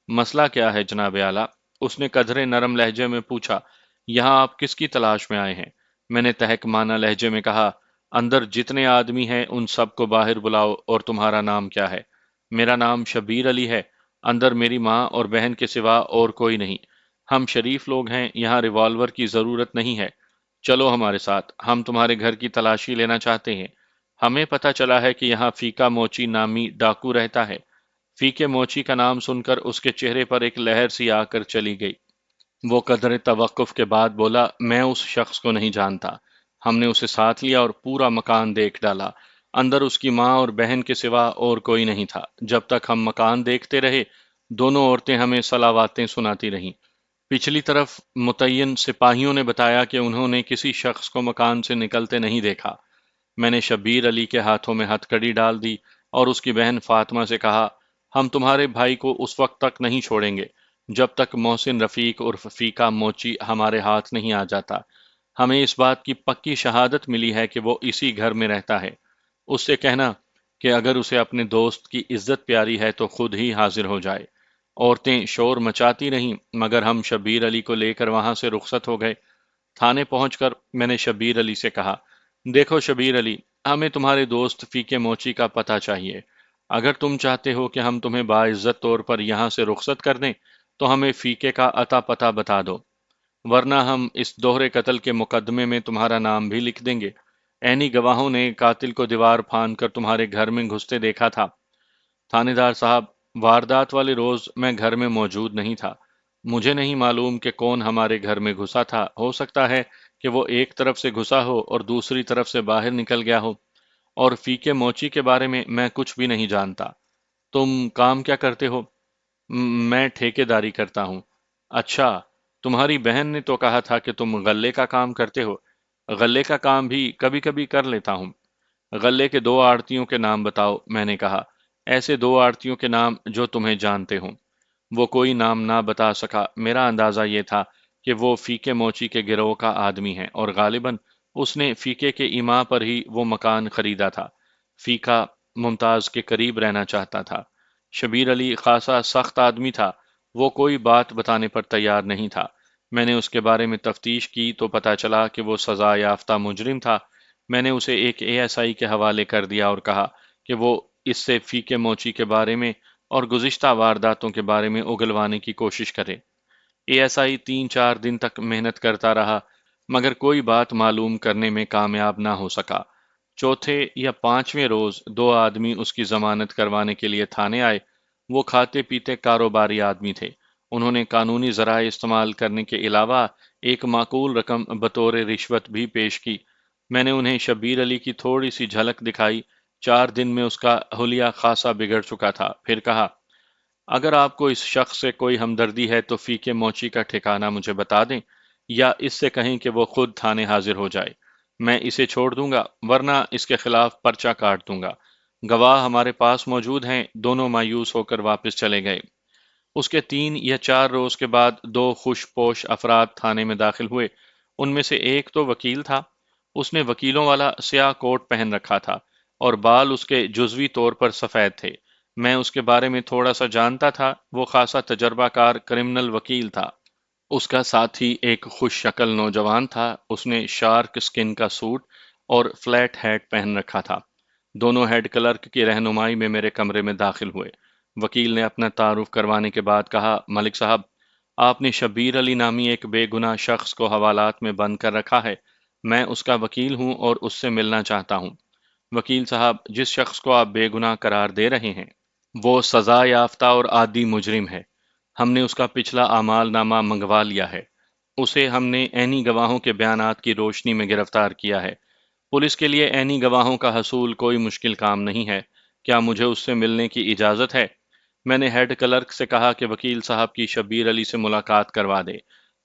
Speaker 1: مسئلہ کیا ہے جناب اعلیٰ؟ اس نے قدرے نرم لہجے میں پوچھا۔ یہاں آپ کس کی تلاش میں آئے ہیں؟ میں نے تہکمانہ لہجے میں کہا، اندر جتنے آدمی ہیں ان سب کو باہر بلاؤ، اور تمہارا نام کیا ہے؟ میرا نام شبیر علی ہے، اندر میری ماں اور بہن کے سوا اور کوئی نہیں۔ ہم شریف لوگ ہیں، یہاں ریوالور کی ضرورت نہیں ہے۔ چلو ہمارے ساتھ، ہم تمہارے گھر کی تلاشی لینا چاہتے ہیں۔ ہمیں پتہ چلا ہے کہ یہاں فیکا موچی نامی ڈاکو رہتا ہے۔ فیکے موچی کا نام سن کر اس کے چہرے پر ایک لہر سی آ کر چلی گئی۔ وہ قدر توقف کے بعد بولا، میں اس شخص کو نہیں جانتا۔ ہم نے اسے ساتھ لیا اور پورا مکان دیکھ ڈالا۔ اندر اس کی ماں اور بہن کے سوا اور کوئی نہیں تھا۔ جب تک ہم مکان دیکھتے رہے، دونوں عورتیں ہمیں صلاواتیں سناتی رہیں۔ پچھلی طرف متعین سپاہیوں نے بتایا کہ انہوں نے کسی شخص کو مکان سے نکلتے نہیں دیکھا۔ میں نے شبیر علی کے ہاتھوں میں ہتھ کڑی ڈال دی اور اس کی بہن فاطمہ سے کہا، ہم تمہارے بھائی کو اس وقت تک نہیں چھوڑیں گے جب تک محسن رفیق عرف فیکا موچی ہمارے ہاتھ نہیں آ جاتا۔ ہمیں اس بات کی پکی شہادت ملی ہے کہ وہ اسی گھر میں رہتا ہے۔ اس سے کہنا کہ اگر اسے اپنے دوست کی عزت پیاری ہے تو خود ہی حاضر ہو جائے۔ عورتیں شور مچاتی رہیں مگر ہم شبیر علی کو لے کر وہاں سے رخصت ہو گئے۔ تھانے پہنچ کر میں نے شبیر علی سے کہا، دیکھو شبیر علی، ہمیں تمہارے دوست فیکے موچی کا پتہ چاہیے۔ اگر تم چاہتے ہو کہ ہم تمہیں باعزت طور پر یہاں سے رخصت کر دیں تو ہمیں فیکے کا عطا پتہ بتا دو، ورنہ ہم اس دوہرے قتل کے مقدمے میں تمہارا نام بھی لکھ دیں گے۔ عینی گواہوں نے قاتل کو دیوار پھاند کر تمہارے گھر میں گھستے دیکھا تھا۔ تھانے دار صاحب، واردات والے روز میں گھر میں موجود نہیں تھا۔ مجھے نہیں معلوم کہ کون ہمارے گھر میں گھسا تھا، ہو سکتا ہے کہ وہ ایک طرف سے گھسا ہو اور دوسری طرف سے باہر نکل گیا ہو، اور فیکے موچی کے بارے میں کچھ بھی نہیں جانتا۔ تم کام کیا کرتے ہو؟ میں ٹھیکے داری کرتا ہوں۔ اچھا، تمہاری بہن نے تو کہا تھا کہ تم غلے کا کام کرتے ہو۔ غلے کا کام بھی کبھی کبھی کر لیتا ہوں۔ غلے کے دو آڑتیوں کے نام بتاؤ، میں نے کہا، ایسے دو آڑتیوں کے نام جو تمہیں جانتے ہوں۔ وہ کوئی نام نہ بتا سکا۔ میرا اندازہ یہ تھا کہ وہ فیکے موچی کے گروہ کا آدمی ہے اور غالباً اس نے فیکے کے ایما پر ہی وہ مکان خریدا تھا۔ فیکا ممتاز کے قریب رہنا چاہتا تھا۔ شبیر علی خاصا سخت آدمی تھا، وہ کوئی بات بتانے پر تیار نہیں تھا۔ میں نے اس کے بارے میں تفتیش کی تو پتہ چلا کہ وہ سزا یافتہ مجرم تھا۔ میں نے اسے ایک اے ایس آئی کے حوالے کر دیا اور کہا کہ وہ اس سے فیکے موچی کے بارے میں اور گزشتہ وارداتوں کے بارے میں اگلوانے کی کوشش کرے۔ اے ایس آئی 3 4 دن تک محنت کرتا رہا مگر کوئی بات معلوم کرنے میں کامیاب نہ ہو سکا۔ چوتھے یا پانچویں روز دو آدمی اس کی ضمانت کروانے کے لیے تھانے آئے۔ وہ کھاتے پیتے کاروباری آدمی تھے۔ انہوں نے قانونی ذرائع استعمال کرنے کے علاوہ ایک معقول رقم بطور رشوت بھی پیش کی۔ میں نے انہیں شبیر علی کی تھوڑی سی جھلک دکھائی۔ 4 دن میں اس کا حلیہ خاصا بگڑ چکا تھا۔ پھر کہا، اگر آپ کو اس شخص سے کوئی ہمدردی ہے تو فیکے موچی کا ٹھکانہ مجھے بتا دیں، یا اس سے کہیں کہ وہ خود تھانے حاضر ہو جائے۔ میں اسے چھوڑ دوں گا ورنہ اس کے خلاف پرچہ کاٹ دوں گا۔ گواہ ہمارے پاس موجود ہیں۔ دونوں مایوس ہو کر واپس چلے گئے۔ اس کے 3 یا 4 روز کے بعد دو خوش پوش افراد تھانے میں داخل ہوئے۔ ان میں سے ایک تو وکیل تھا۔ اس نے وکیلوں والا سیاہ کوٹ پہن رکھا تھا اور بال اس کے جزوی طور پر سفید تھے۔ میں اس کے بارے میں تھوڑا سا جانتا تھا۔ وہ خاصا تجربہ کار کرمنل وکیل تھا۔ اس کا ساتھی ایک خوش شکل نوجوان تھا۔ اس نے شارک سکن کا سوٹ اور فلیٹ ہیٹ پہن رکھا تھا۔ دونوں ہیڈ کلرک کی رہنمائی میں میرے کمرے میں داخل ہوئے۔ وکیل نے اپنا تعارف کروانے کے بعد کہا، ملک صاحب، آپ نے شبیر علی نامی ایک بے گناہ شخص کو حوالات میں بند کر رکھا ہے۔ میں اس کا وکیل ہوں اور اس سے ملنا چاہتا ہوں۔ وکیل صاحب، جس شخص کو آپ بے گناہ قرار دے رہے ہیں وہ سزا یافتہ اور عادی مجرم ہے۔ ہم نے اس کا پچھلا اعمال نامہ منگوا لیا ہے۔ اسے ہم نے عینی گواہوں کے بیانات کی روشنی میں گرفتار کیا ہے۔ پولیس کے لیے عینی گواہوں کا حصول کوئی مشکل کام نہیں ہے۔ کیا مجھے اس سے ملنے کی اجازت ہے؟ میں نے ہیڈ کلرک سے کہا کہ وکیل صاحب کی شبیر علی سے ملاقات کروا دے۔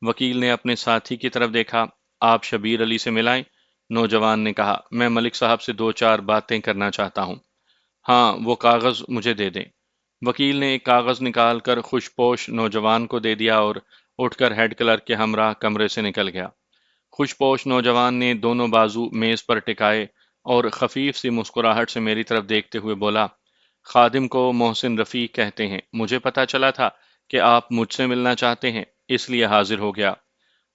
Speaker 1: وکیل نے اپنے ساتھی کی طرف دیکھا۔ آپ شبیر علی سے ملائیں؟ نوجوان نے کہا۔ میں ملک صاحب سے دو چار باتیں کرنا چاہتا ہوں۔ ہاں، وہ کاغذ مجھے دے دیں۔ وکیل نے ایک کاغذ نکال کر خوش پوش نوجوان کو دے دیا اور اٹھ کر ہیڈ کلرک کے ہمراہ کمرے سے نکل گیا۔ خوش پوش نوجوان نے دونوں بازو میز پر ٹکائے اور خفیف سی مسکراہٹ سے میری طرف دیکھتے ہوئے بولا، خادم کو محسن رفیق کہتے ہیں۔ مجھے پتا چلا تھا کہ آپ مجھ سے ملنا چاہتے ہیں، اس لیے حاضر ہو گیا۔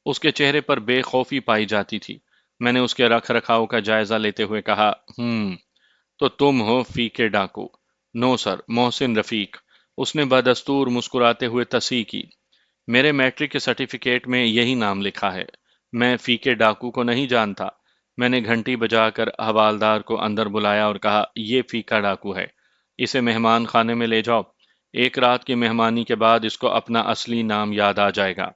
Speaker 1: اس کے چہرے پر بے خوفی پائی جاتی تھی۔ میں نے اس کے رکھ رکھاؤ کا جائزہ لیتے ہوئے کہا، تو تم ہو فی کے ڈاکو؟ نو سر، محسن رفیق۔ اس نے بدستور مسکراتے ہوئے تصحیح کی۔ میرے میٹرک کے سرٹیفکیٹ میں یہی نام لکھا ہے۔ میں فی کے ڈاکو کو نہیں جانتا۔ میں نے گھنٹی بجا کر حوالدار کو اندر بلایا اور کہا، یہ فی کا ڈاکو ہے، اسے مہمان خانے میں لے جاؤ۔ ایک رات کی مہمانی کے بعد اس کو اپنا اصلی نام یاد آ جائے گا۔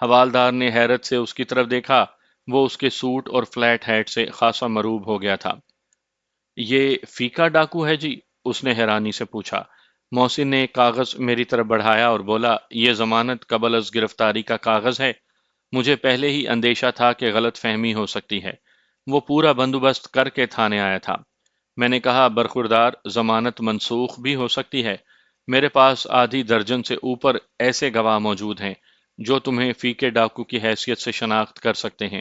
Speaker 1: حوالدار نے حیرت سے اس کی طرف دیکھا۔ وہ اس کے سوٹ اور فلیٹ ہیٹ سے خاصا مروب ہو گیا تھا۔ یہ فی کا ڈاکو ہے جی؟ اس نے حیرانی سے پوچھا۔ محسن نے ایک کاغذ میری طرف بڑھایا اور بولا، یہ ضمانت قبل از گرفتاری کا کاغذ ہے۔ مجھے پہلے ہی اندیشہ تھا کہ غلط فہمی ہو سکتی ہے۔ وہ پورا بندوبست کر کے تھانے آیا تھا۔ میں نے کہا، برخوردار، ضمانت منسوخ بھی ہو سکتی ہے۔ میرے پاس آدھی درجن سے اوپر ایسے گواہ موجود ہیں جو تمہیں فی کے ڈاکو کی حیثیت سے شناخت کر سکتے ہیں۔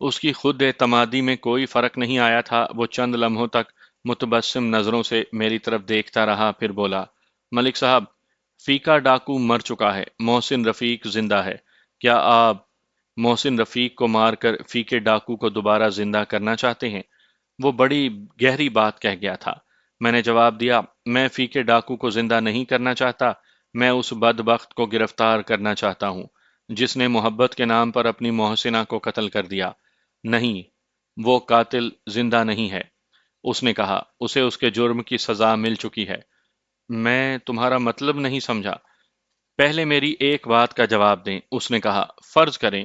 Speaker 1: اس کی خود اعتمادی میں کوئی فرق نہیں آیا تھا۔ وہ چند لمحوں تک متبسم نظروں سے میری طرف دیکھتا رہا، پھر بولا، ملک صاحب، فی کا ڈاکو مر چکا ہے، محسن رفیق زندہ ہے۔ کیا آپ محسن رفیق کو مار کر فی کے ڈاکو کو دوبارہ زندہ کرنا چاہتے ہیں؟ وہ بڑی گہری بات کہہ گیا تھا۔ میں نے جواب دیا، میں فی کے ڈاکو کو زندہ نہیں کرنا چاہتا، میں اس بدبخت کو گرفتار کرنا چاہتا ہوں جس نے محبت کے نام پر اپنی محسنہ کو قتل کر دیا۔ نہیں، وہ قاتل زندہ نہیں ہے، اس نے کہا۔ اسے اس کے جرم کی سزا مل چکی ہے۔ میں تمہارا مطلب نہیں سمجھا۔ پہلے میری ایک بات کا جواب دیں، اس نے کہا۔ فرض کریں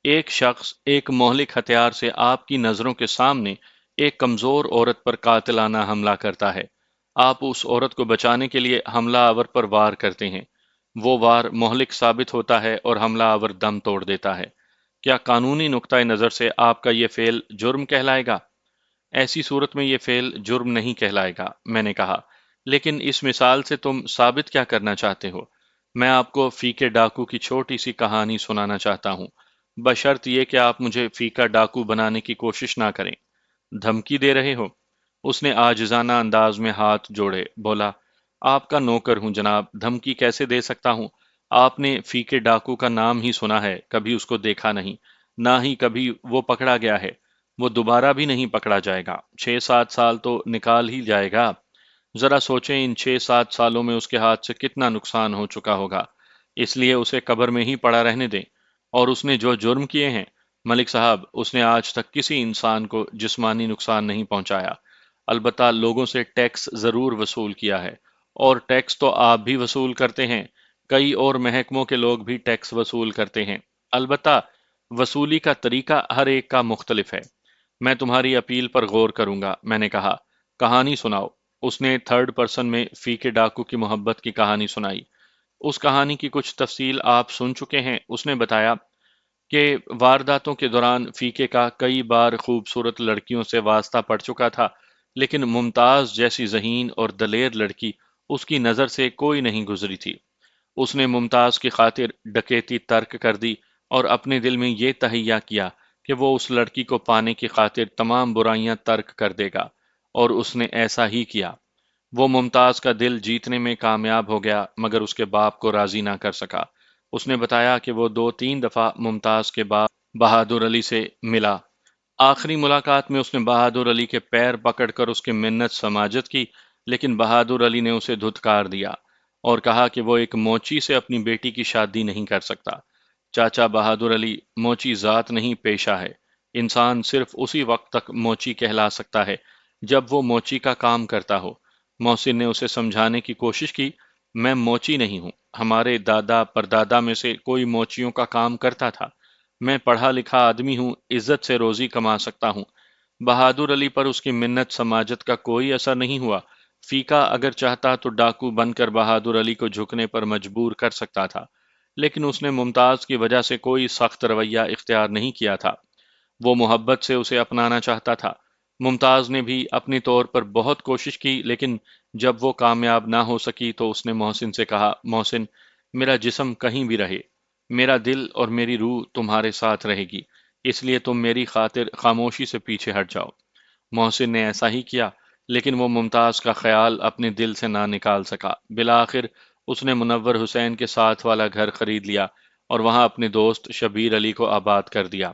Speaker 1: ایک شخص ایک مہلک ہتھیار سے آپ کی نظروں کے سامنے ایک کمزور عورت پر قاتلانہ حملہ کرتا ہے۔ آپ اس عورت کو بچانے کے لیے حملہ آور پر وار کرتے ہیں۔ وہ وار مہلک ثابت ہوتا ہے اور حملہ آور دم توڑ دیتا ہے۔ کیا قانونی نقطۂ نظر سے آپ کا یہ فعل جرم کہلائے گا؟ ایسی صورت میں یہ فعل جرم نہیں کہلائے گا، میں نے کہا۔ لیکن اس مثال سے تم ثابت کیا کرنا چاہتے ہو؟ میں آپ کو فی کے ڈاکو کی چھوٹی سی کہانی سنانا چاہتا ہوں، بشرط یہ کہ آپ مجھے فی کا ڈاکو بنانے کی کوشش نہ کریں۔ دھمکی دے رہے ہو؟ اس نے عاجزانہ انداز میں ہاتھ جوڑے، بولا، آپ کا نوکر ہوں جناب، دھمکی کیسے دے سکتا ہوں؟ آپ نے فی کے ڈاکو کا نام ہی سنا ہے، کبھی اس کو دیکھا نہیں، نہ ہی کبھی وہ پکڑا گیا ہے۔ وہ دوبارہ بھی نہیں پکڑا جائے گا۔ 6-7 سال تو نکال ہی جائے گا۔ ذرا سوچیں ان 6-7 سالوں میں اس کے ہاتھ سے کتنا نقصان ہو چکا ہوگا۔ اس لیے اسے قبر میں ہی پڑا رہنے دیں۔ اور اس نے جو جرم کیے ہیں ملک صاحب، اس نے آج تک کسی انسان کو جسمانی نقصان نہیں پہنچایا، البتہ لوگوں سے ٹیکس ضرور وصول کیا ہے، اور ٹیکس تو آپ بھی وصول کرتے ہیں، کئی اور محکموں کے لوگ بھی ٹیکس وصول کرتے ہیں، البتہ وصولی کا طریقہ ہر ایک کا مختلف ہے۔ میں تمہاری اپیل پر غور کروں گا، میں نے کہا۔ کہانی سناؤ۔ اس نے تھرڈ پرسن میں فی کے ڈاکو کی محبت کی کہانی سنائی۔ اس کہانی کی کچھ تفصیل آپ سن چکے ہیں۔ اس نے بتایا کہ وارداتوں کے دوران فیکے کا کئی بار خوبصورت لڑکیوں سے واسطہ پڑ چکا تھا، لیکن ممتاز جیسی ذہین اور دلیر لڑکی اس کی نظر سے کوئی نہیں گزری تھی۔ اس نے ممتاز کی خاطر ڈکیتی ترک کر دی اور اپنے دل میں یہ تہیہ کیا کہ وہ اس لڑکی کو پانے کی خاطر تمام برائیاں ترک کر دے گا، اور اس نے ایسا ہی کیا۔ وہ ممتاز کا دل جیتنے میں کامیاب ہو گیا، مگر اس کے باپ کو راضی نہ کر سکا۔ اس نے بتایا کہ وہ 2-3 دفعہ ممتاز کے باپ بہادر علی سے ملا۔ آخری ملاقات میں اس نے بہادر علی کے پیر پکڑ کر اس کی منت سماجت کی، لیکن بہادر علی نے اسے دھتکار دیا اور کہا کہ وہ ایک موچی سے اپنی بیٹی کی شادی نہیں کر سکتا۔ چاچا بہادر علی، موچی ذات نہیں پیشہ ہے۔ انسان صرف اسی وقت تک موچی کہلا سکتا ہے جب وہ موچی کا کام کرتا ہو۔ محسن نے اسے سمجھانے کی کوشش کی، میں موچی نہیں ہوں، ہمارے دادا پردادا میں سے کوئی موچیوں کا کام کرتا تھا۔ میں پڑھا لکھا آدمی ہوں، عزت سے روزی کما سکتا ہوں۔ بہادر علی پر اس کی منت سماجت کا کوئی اثر نہیں ہوا۔ فیکا اگر چاہتا تو ڈاکو بن کر بہادر علی کو جھکنے پر مجبور کر سکتا تھا، لیکن اس نے ممتاز کی وجہ سے کوئی سخت رویہ اختیار نہیں کیا تھا۔ وہ محبت سے اسے اپنانا چاہتا تھا۔ ممتاز نے بھی اپنی طور پر بہت کوشش کی، لیکن جب وہ کامیاب نہ ہو سکی تو اس نے محسن سے کہا، محسن، میرا جسم کہیں بھی رہے، میرا دل اور میری روح تمہارے ساتھ رہے گی، اس لیے تم میری خاطر خاموشی سے پیچھے ہٹ جاؤ۔ محسن نے ایسا ہی کیا، لیکن وہ ممتاز کا خیال اپنے دل سے نہ نکال سکا۔ بالآخر اس نے منور حسین کے ساتھ والا گھر خرید لیا اور وہاں اپنے دوست شبیر علی کو آباد کر دیا۔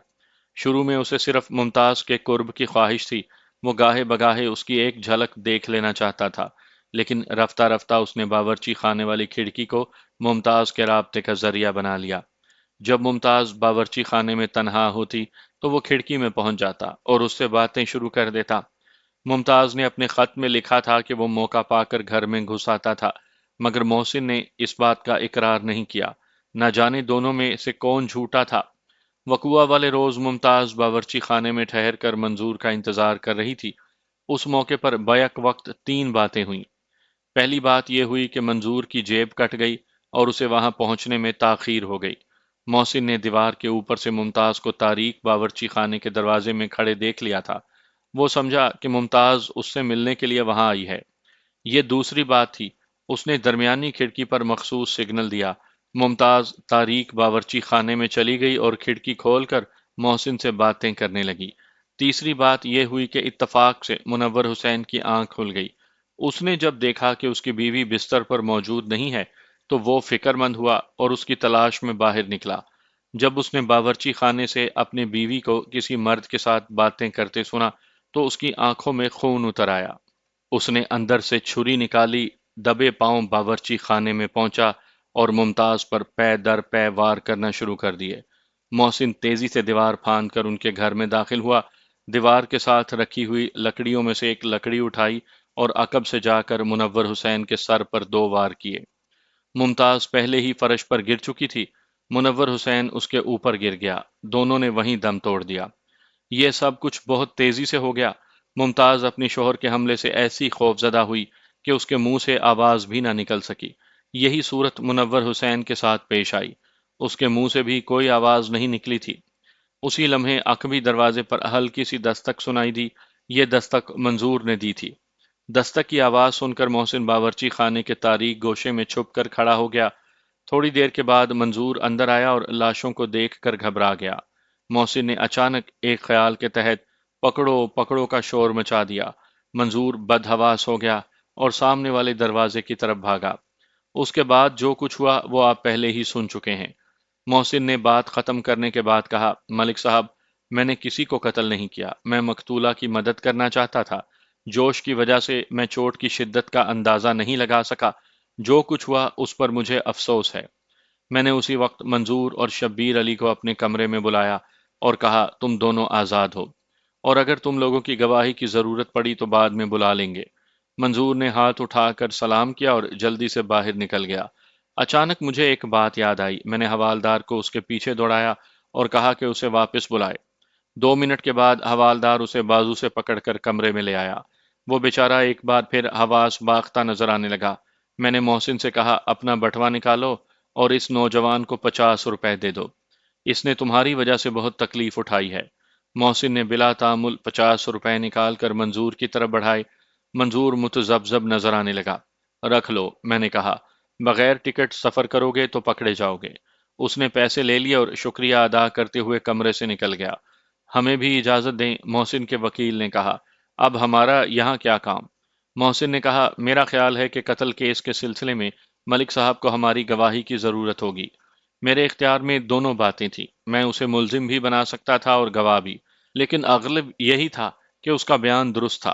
Speaker 1: شروع میں اسے صرف ممتاز کے قرب کی خواہش تھی، وہ گاہے بگاہے اس کی ایک جھلک دیکھ لینا چاہتا تھا، لیکن رفتہ رفتہ اس نے باورچی خانے والی کھڑکی کو ممتاز کے رابطے کا ذریعہ بنا لیا۔ جب ممتاز باورچی خانے میں تنہا ہوتی تو وہ کھڑکی میں پہنچ جاتا اور اس سے باتیں شروع کر دیتا۔ ممتاز نے اپنے خط میں لکھا تھا کہ وہ موقع پا کر گھر میں گھس آتا تھا، مگر محسن نے اس بات کا اقرار نہیں کیا۔ نہ جانے دونوں میں سے کون جھوٹا تھا۔ وقوعہ والے روز ممتاز باورچی خانے میں ٹھہر کر منظور کا انتظار کر رہی تھی۔ اس موقع پر بیک وقت تین باتیں ہوئیں۔ پہلی بات یہ ہوئی کہ منظور کی جیب کٹ گئی اور اسے وہاں پہنچنے میں تاخیر ہو گئی۔ محسن نے دیوار کے اوپر سے ممتاز کو تاریک باورچی خانے کے دروازے میں کھڑے دیکھ لیا تھا۔ وہ سمجھا کہ ممتاز اس سے ملنے کے لیے وہاں آئی ہے۔ یہ دوسری بات تھی، اس نے درمیانی کھڑکی پر مخصوص سگنل دیا۔ ممتاز تاریک باورچی خانے میں چلی گئی اور کھڑکی کھول کر محسن سے باتیں کرنے لگی۔ تیسری بات یہ ہوئی کہ اتفاق سے منور حسین کی آنکھ کھل گئی۔ اس نے جب دیکھا کہ اس کی بیوی بستر پر موجود نہیں ہے تو وہ فکر مند ہوا اور اس کی تلاش میں باہر نکلا۔ جب اس نے باورچی خانے سے اپنے بیوی کو کسی مرد کے ساتھ باتیں کرتے سنا تو اس کی آنکھوں میں خون اتر آیا۔ اس نے اندر سے چھری نکالی، دبے پاؤں باورچی خانے میں پہنچا اور ممتاز پر پے در پے وار کرنا شروع کر دیے۔ محسن تیزی سے دیوار پھاند کر ان کے گھر میں داخل ہوا، دیوار کے ساتھ رکھی ہوئی لکڑیوں میں سے ایک لکڑی اٹھائی اور عقب سے جا کر منور حسین کے سر پر دو وار کیے۔ ممتاز پہلے ہی فرش پر گر چکی تھی، منور حسین اس کے اوپر گر گیا، دونوں نے وہیں دم توڑ دیا۔ یہ سب کچھ بہت تیزی سے ہو گیا۔ ممتاز اپنی شوہر کے حملے سے ایسی خوفزدہ ہوئی کہ اس کے منہ سے آواز بھی نہ نکل سکی۔ یہی صورت منور حسین کے ساتھ پیش آئی، اس کے منہ سے بھی کوئی آواز نہیں نکلی تھی۔ اسی لمحے عقبی دروازے پر ہلکی سی دستک سنائی دی، یہ دستک منظور نے دی تھی۔ دستک کی آواز سن کر محسن باورچی خانے کے تاریک گوشے میں چھپ کر کھڑا ہو گیا۔ تھوڑی دیر کے بعد منظور اندر آیا اور لاشوں کو دیکھ کر گھبرا گیا۔ محسن نے اچانک ایک خیال کے تحت پکڑو پکڑو کا شور مچا دیا۔ منظور بدحواس ہو گیا اور سامنے والے دروازے کی طرف بھاگا۔ اس کے بعد جو کچھ ہوا وہ آپ پہلے ہی سن چکے ہیں۔ محسن نے بات ختم کرنے کے بعد کہا، ملک صاحب، میں نے کسی کو قتل نہیں کیا، میں مقتولہ کی مدد کرنا چاہتا تھا۔ جوش کی وجہ سے میں چوٹ کی شدت کا اندازہ نہیں لگا سکا۔ جو کچھ ہوا اس پر مجھے افسوس ہے۔ میں نے اسی وقت منظور اور شبیر علی کو اپنے کمرے میں بلایا اور کہا، تم دونوں آزاد ہو، اور اگر تم لوگوں کی گواہی کی ضرورت پڑی تو بعد میں بلا لیں گے۔ منظور نے ہاتھ اٹھا کر سلام کیا اور جلدی سے باہر نکل گیا۔ اچانک مجھے ایک بات یاد آئی، میں نے حوالدار کو اس کے پیچھے دوڑایا اور کہا کہ اسے واپس بلائے۔ 2 منٹ کے بعد حوالدار اسے بازو سے پکڑ کر کمرے میں لے آیا۔ وہ بیچارہ ایک بار پھر حواس باختہ نظر آنے لگا۔ میں نے محسن سے کہا، اپنا بٹوا نکالو اور اس نوجوان کو 50 روپے دے دو، اس نے تمہاری وجہ سے بہت تکلیف اٹھائی ہے۔ محسن نے بلا تعامل 50 روپے نکال کر منظور کی طرف بڑھائے۔ منظور متذبذب نظر آنے لگا۔ رکھ لو، میں نے کہا، بغیر ٹکٹ سفر کرو گے تو پکڑے جاؤ گے۔ اس نے پیسے لے لیے اور شکریہ ادا کرتے ہوئے کمرے سے نکل گیا۔ ہمیں بھی اجازت دیں، محسن کے وکیل نے کہا، اب ہمارا یہاں کیا کام؟ محسن نے کہا، میرا خیال ہے کہ قتل کیس کے سلسلے میں ملک صاحب کو ہماری گواہی کی ضرورت ہوگی۔ میرے اختیار میں دونوں باتیں تھیں، میں اسے ملزم بھی بنا سکتا تھا اور گواہ بھی، لیکن اغلب یہی تھا کہ اس کا بیان درست تھا۔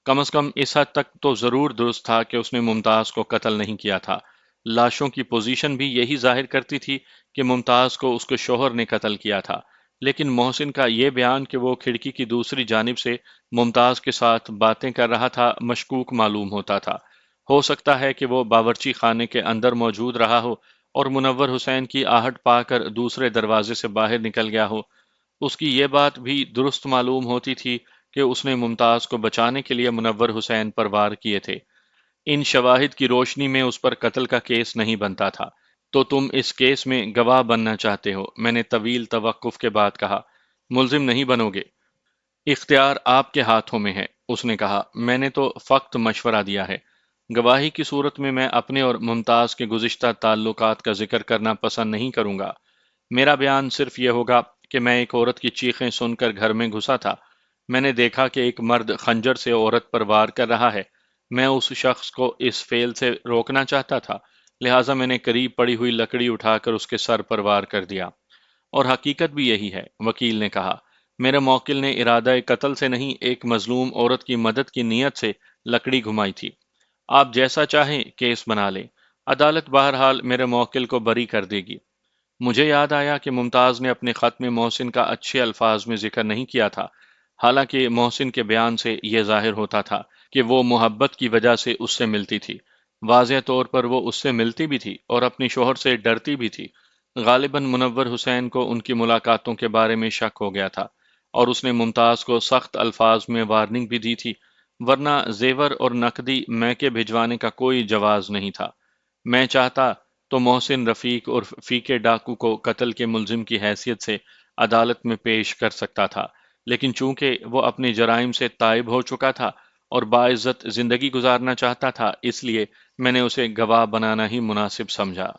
Speaker 1: کم از کم اس حد تک تو ضرور درست تھا کہ اس نے ممتاز کو قتل نہیں کیا تھا۔ لاشوں کی پوزیشن بھی یہی ظاہر کرتی تھی کہ ممتاز کو اس کے شوہر نے قتل کیا تھا، لیکن محسن کا یہ بیان کہ وہ کھڑکی کی دوسری جانب سے ممتاز کے ساتھ باتیں کر رہا تھا مشکوک معلوم ہوتا تھا۔ ہو سکتا ہے کہ وہ باورچی خانے کے اندر موجود رہا ہو اور منور حسین کی آہٹ پا کر دوسرے دروازے سے باہر نکل گیا ہو۔ اس کی یہ بات بھی درست معلوم ہوتی تھی کہ اس نے ممتاز کو بچانے کے لیے منور حسین پر وار کیے تھے۔ ان شواہد کی روشنی میں اس پر قتل کا کیس نہیں بنتا تھا۔ تو تم اس کیس میں گواہ بننا چاہتے ہو؟ میں نے طویل توقف کے بعد کہا۔ ملزم نہیں بنو گے، اختیار آپ کے ہاتھوں میں ہے، اس نے کہا۔ میں نے تو فقط مشورہ دیا ہے۔ گواہی کی صورت میں میں اپنے اور ممتاز کے گزشتہ تعلقات کا ذکر کرنا پسند نہیں کروں گا۔ میرا بیان صرف یہ ہوگا کہ میں ایک عورت کی چیخیں سن کر گھر میں گھسا تھا۔ میں نے دیکھا کہ ایک مرد خنجر سے عورت پر وار کر رہا ہے۔ میں اس شخص کو اس فعل سے روکنا چاہتا تھا، لہٰذا میں نے قریب پڑی ہوئی لکڑی اٹھا کر اس کے سر پر وار کر دیا۔ اور حقیقت بھی یہی ہے، وکیل نے کہا۔ میرے موکل نے ارادہ قتل سے نہیں، ایک مظلوم عورت کی مدد کی نیت سے لکڑی گھمائی تھی۔ آپ جیسا چاہیں کیس بنا لیں، عدالت بہرحال میرے موکل کو بری کر دے گی۔ مجھے یاد آیا کہ ممتاز نے اپنے خط میں محسن کا اچھے الفاظ میں ذکر نہیں کیا تھا، حالانکہ محسن کے بیان سے یہ ظاہر ہوتا تھا کہ وہ محبت کی وجہ سے اس سے ملتی تھی۔ واضح طور پر وہ اس سے ملتی بھی تھی اور اپنی شوہر سے ڈرتی بھی تھی۔ غالباً منور حسین کو ان کی ملاقاتوں کے بارے میں شک ہو گیا تھا اور اس نے ممتاز کو سخت الفاظ میں وارننگ بھی دی تھی، ورنہ زیور اور نقدی میکے بھجوانے کا کوئی جواز نہیں تھا۔ میں چاہتا تو محسن رفیق اور فیکے ڈاکو کو قتل کے ملزم کی حیثیت سے عدالت میں پیش کر سکتا تھا، لیکن چونکہ وہ اپنے جرائم سے تائب ہو چکا تھا اور باعزت زندگی گزارنا چاہتا تھا، اس لیے میں نے اسے گواہ بنانا ہی مناسب سمجھا۔